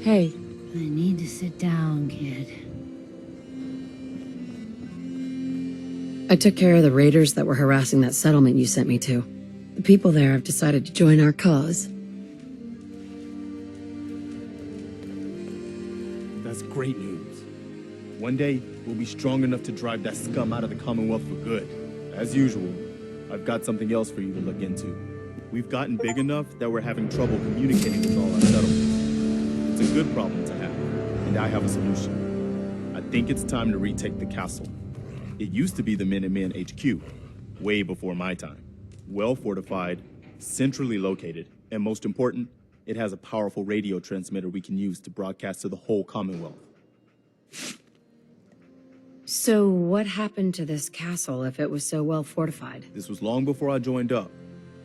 Hey. I need to sit down, kid. I took care of the raiders that were harassing that settlement you sent me to. The people there have decided to join our cause. That's great news. One day, we'll be strong enough to drive that scum out of the Commonwealth for good. As usual, I've got something else for you to look into. We've gotten big enough that we're having trouble communicating with all our settlements. It's a good problem to have, and I have a solution. I think it's time to retake the castle. It used to be the Minutemen HQ, way before my time. Well fortified, centrally located, and most important, it has a powerful radio transmitter we can use to broadcast to the whole Commonwealth. So what happened to this castle if it was so well fortified? This was long before I joined up,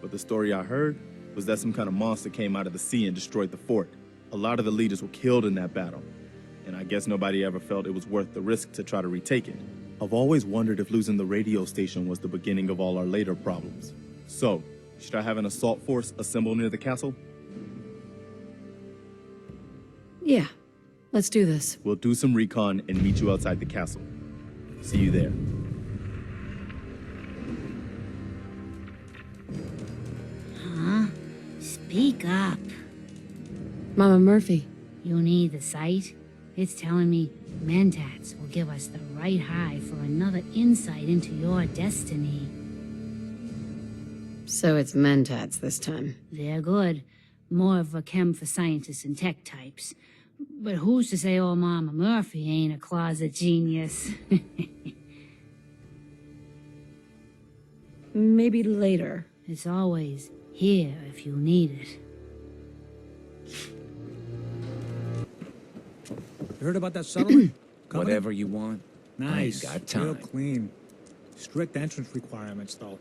but the story I heard was that some kind of monster came out of the sea and destroyed the fort. A lot of the leaders were killed in that battle, and I guess nobody ever felt it was worth the risk to try to retake it. I've always wondered if losing the radio station was the beginning of all our later problems. So, should I have an assault force assemble near the castle? Yeah, let's do this. We'll do some recon and meet you outside the castle. See you there. Huh? Speak up. Mama Murphy. You need the site? It's telling me Mentats will give us the right high for another insight into your destiny. So it's Mentats this time. They're good. More of a chem for scientists and tech types. But who's to say old Mama Murphy ain't a closet genius? Maybe later. It's always here if you need it. You heard about that settlement? Whatever you want. Nice. I ain't got time. Real clean. Strict entrance requirements, though.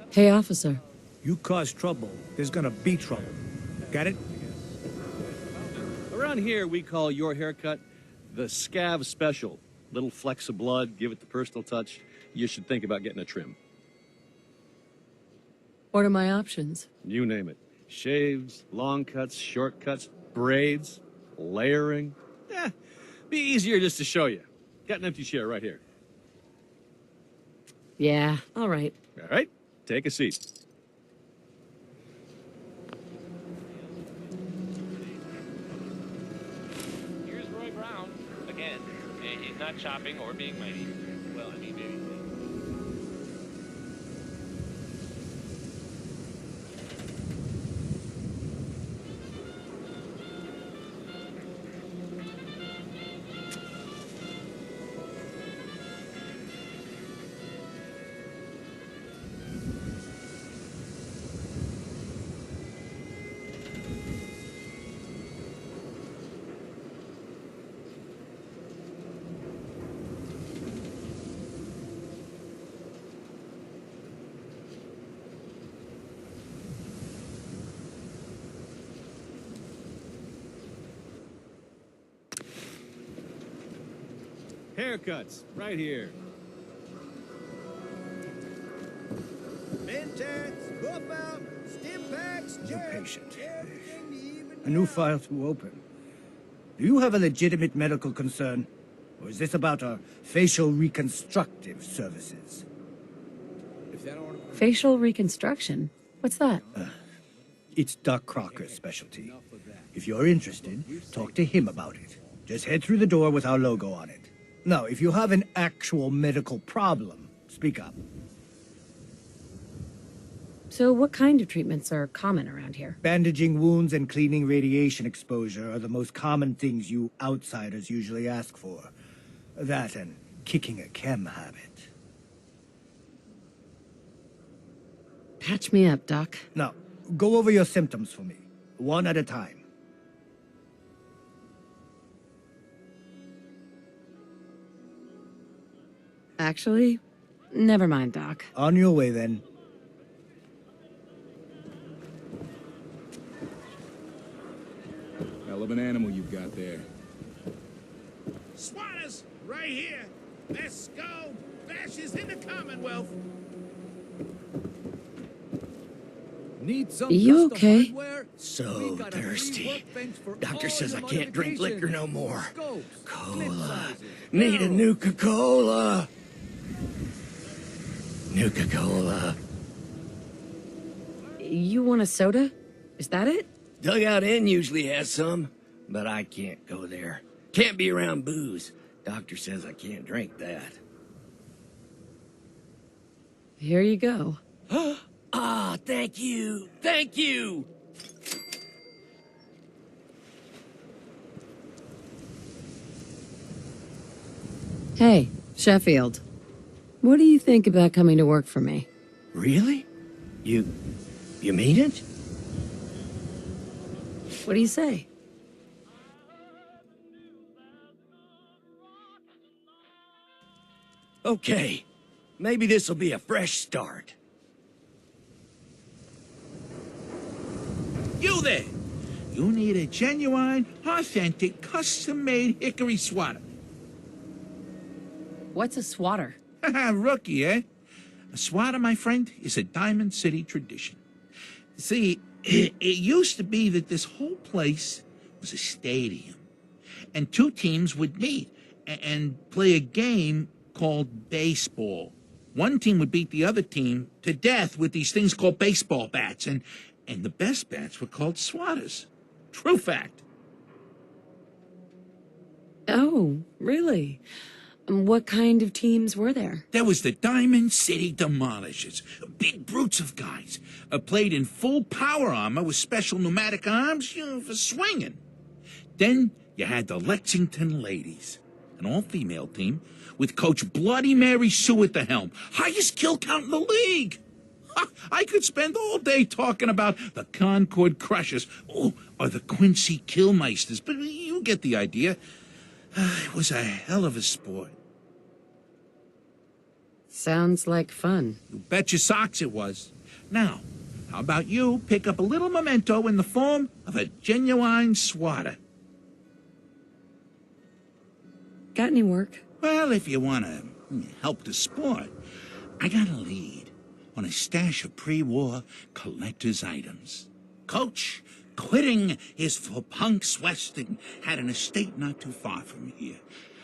Hey, officer. You cause trouble, there's gonna be trouble. Got it? Around here, we call your haircut the Scav Special. Little flecks of blood, give it the personal touch. You should think about getting a trim. What are my options? You name it. Shaves, long cuts, short cuts, braids, layering. Be easier just to show you. Got an empty chair right here. Yeah, all right. All right, take a seat. Here's Roy Brown again. He's not chopping or being mighty. Well, I mean, maybe. Haircuts, right here. Mentats, buff out, stim packs, You're patient. A new file to open. Do you have a legitimate medical concern? Or is this about our facial reconstructive services? Facial reconstruction? What's that? It's Doc Crocker's specialty. If you're interested, talk to him about it. Just head through the door with our logo on it. Now, if you have an actual medical problem, speak up. So what kind of treatments are common around here? Bandaging wounds and cleaning radiation exposure are the most common things you outsiders usually ask for. That and kicking a chem habit. Patch me up, Doc. Now, go over your symptoms for me, one at a time. Actually, never mind, Doc. On your way, then. Hell of an animal you've got there. Swatters, right here. Best skull bashes in the Commonwealth. Need some You custom okay? hardware? So We got a free thirsty. workbench for Doctor all says your I can't drink liquor no more. Scopes, clip Cola. sizes, Need a barrels. Nuka-Cola. Nuka-Cola. You want a soda? Is that it? Dugout Inn usually has some, but I can't go there. Can't be around booze. Doctor says I can't drink that. Here you go. Ah, thank you. Thank you. Hey, Sheffield. What do you think about coming to work for me? Really? You mean it? What do you say? Okay. Maybe this'll be a fresh start. You there! You need a genuine, authentic, custom-made hickory swatter. What's a swatter? Rookie, eh? A swatter, my friend, is a Damond City tradition. See, it used to be that this whole place was a stadium, and two teams would meet and play a game called baseball. One team would beat the other team to death with these things called baseball bats, and the best bats were called swatters. True fact. Oh, really? What kind of teams were there? There was the Damond City Demolishers, big brutes of guys, played in full power armor with special pneumatic arms, for swinging. Then you had the Lexington Ladies, an all-female team with Coach Bloody Mary Sue at the helm, highest kill count in the league. I could spend all day talking about the Concord Crushers or the Quincy Killmeisters, but you get the idea. It was a hell of a sport. Sounds like fun. You bet your socks it was. Now, how about you pick up a little memento in the form of a genuine swatter? Got any work? Well, if you want to help the sport, I got a lead on a stash of pre-war collector's items. Coach, quitting his for punks westing, had an estate not too far from here.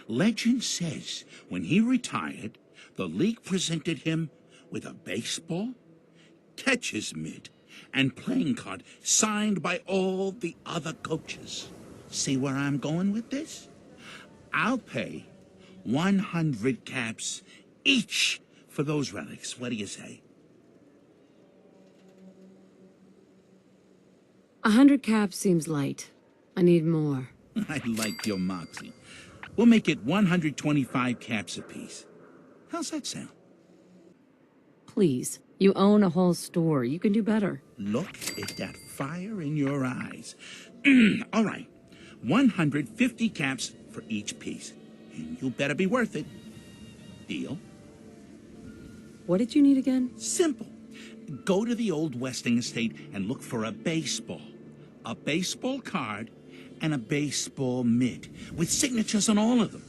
Legend says when he retired, the league presented him with a baseball, catcher's mitt, and playing card signed by all the other coaches. See where I'm going with this? I'll pay 100 caps each for those relics. What do you say? 100 caps seems light. I need more. I like your moxie. We'll make it 125 caps apiece. How's that sound? Please. You own a whole store. You can do better. Look at that fire in your eyes. All right. 150 caps for each piece. And you better be worth it. Deal? What did you need again? Simple. Go to the old Westing estate and look for a baseball card, and a baseball mitt with signatures on all of them.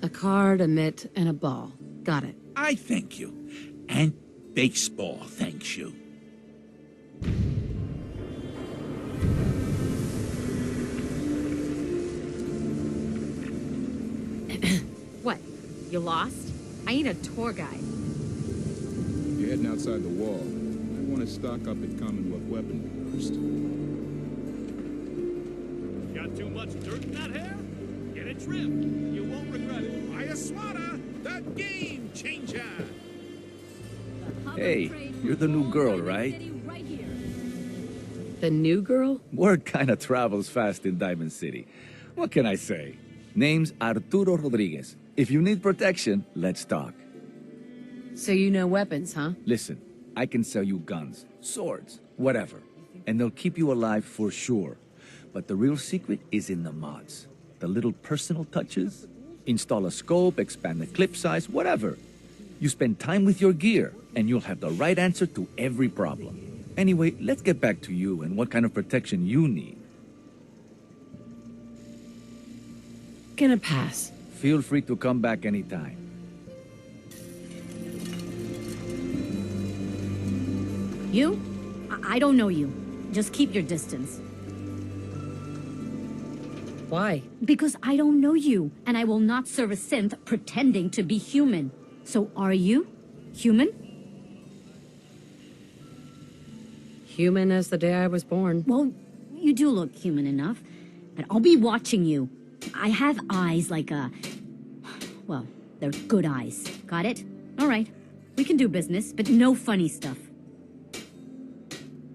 A card, a mitt, and a ball. Got it. I thank you. And baseball thanks you. What? You lost? I need a tour guide. You're heading outside the wall. I want to stock up at Commonwealth weaponry first. Got too much dirt in that hair? Get it trimmed. You won't regret it. Buy a swatter, the game changer. The Hey, you're the new girl, right? The new girl? Word kinda travels fast in Damond City. What can I say? Name's Arturo Rodriguez. If you need protection, let's talk. So you know weapons, huh? Listen, I can sell you guns, swords, whatever. And they'll keep you alive for sure. But the real secret is in the mods. The little personal touches. Install a scope, expand the clip size, whatever. You spend time with your gear, and you'll have the right answer to every problem. Anyway, let's get back to you and what kind of protection you need. Gonna pass. Feel free to come back anytime. You? I don't know you. Just keep your distance. Why? Because I don't know you, and I will not serve a synth pretending to be human. So are you human? Human as the day I was born. Well, you do look human enough, and I'll be watching you. I have eyes like well, they're good eyes. Got it? All right. We can do business, but no funny stuff.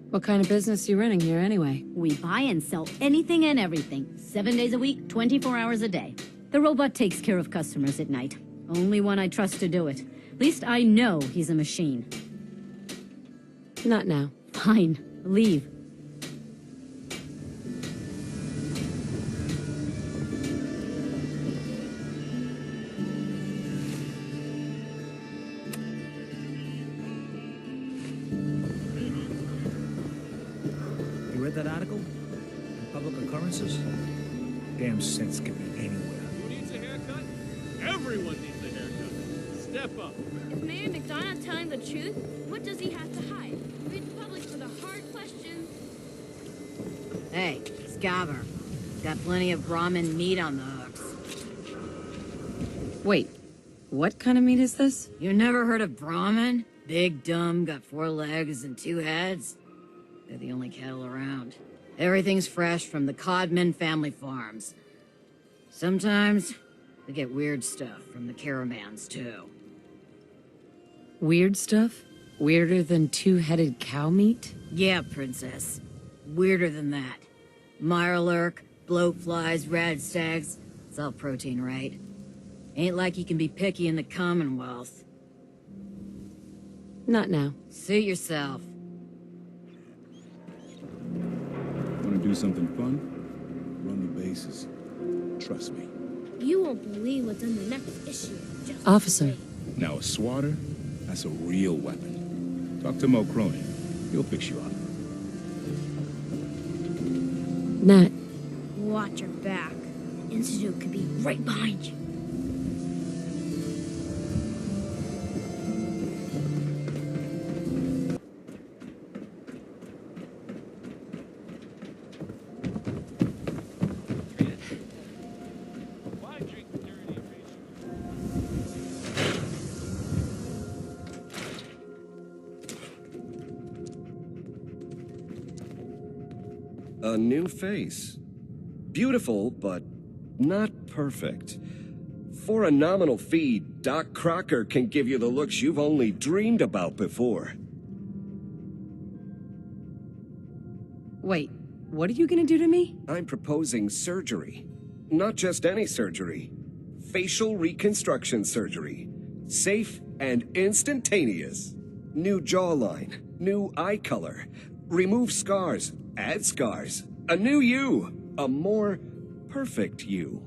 What kind of business you running here anyway? We buy and sell anything and everything. 7 days a week, 24 hours a day. The robot takes care of customers at night. Only one I trust to do it. At least I know he's a machine. Not now. Fine. Leave. You read that article? In Public Occurrences? Damn sense can be anywhere. Who needs a haircut? Everyone needs a haircut. Step up. Is Mayor McDonough telling the truth? What does he have to hide? Read the public for the hard questions. Hey, Scabber. Got plenty of Brahmin meat on the hooks. Wait, what kind of meat is this? You never heard of Brahmin? Big, dumb, got 4 legs and 2 heads. They're the only cattle around. Everything's fresh from the Codman family farms. Sometimes we get weird stuff from the caravans, too. Weird stuff? Weirder than 2-headed cow meat? Yeah, princess. Weirder than that. Mirelurk, bloatflies, rad stags. It's all protein, right? Ain't like you can be picky in the Commonwealth. Not now. Suit yourself. Want to do something fun? Run the bases. Trust me. You won't believe what's in the next issue. Just Officer. Now, a swatter, that's a real weapon. Talk to Mo Cronin. He'll fix you up. Nat. watch your back. Institute could be right behind you. A new face. Beautiful, but not perfect. For a nominal fee, Doc Crocker can give you the looks you've only dreamed about before. Wait, what are you gonna do to me? I'm proposing surgery. Not just any surgery. Facial reconstruction surgery. Safe and instantaneous. New jawline, new eye color. Remove scars, add scars. A new you. A more perfect you.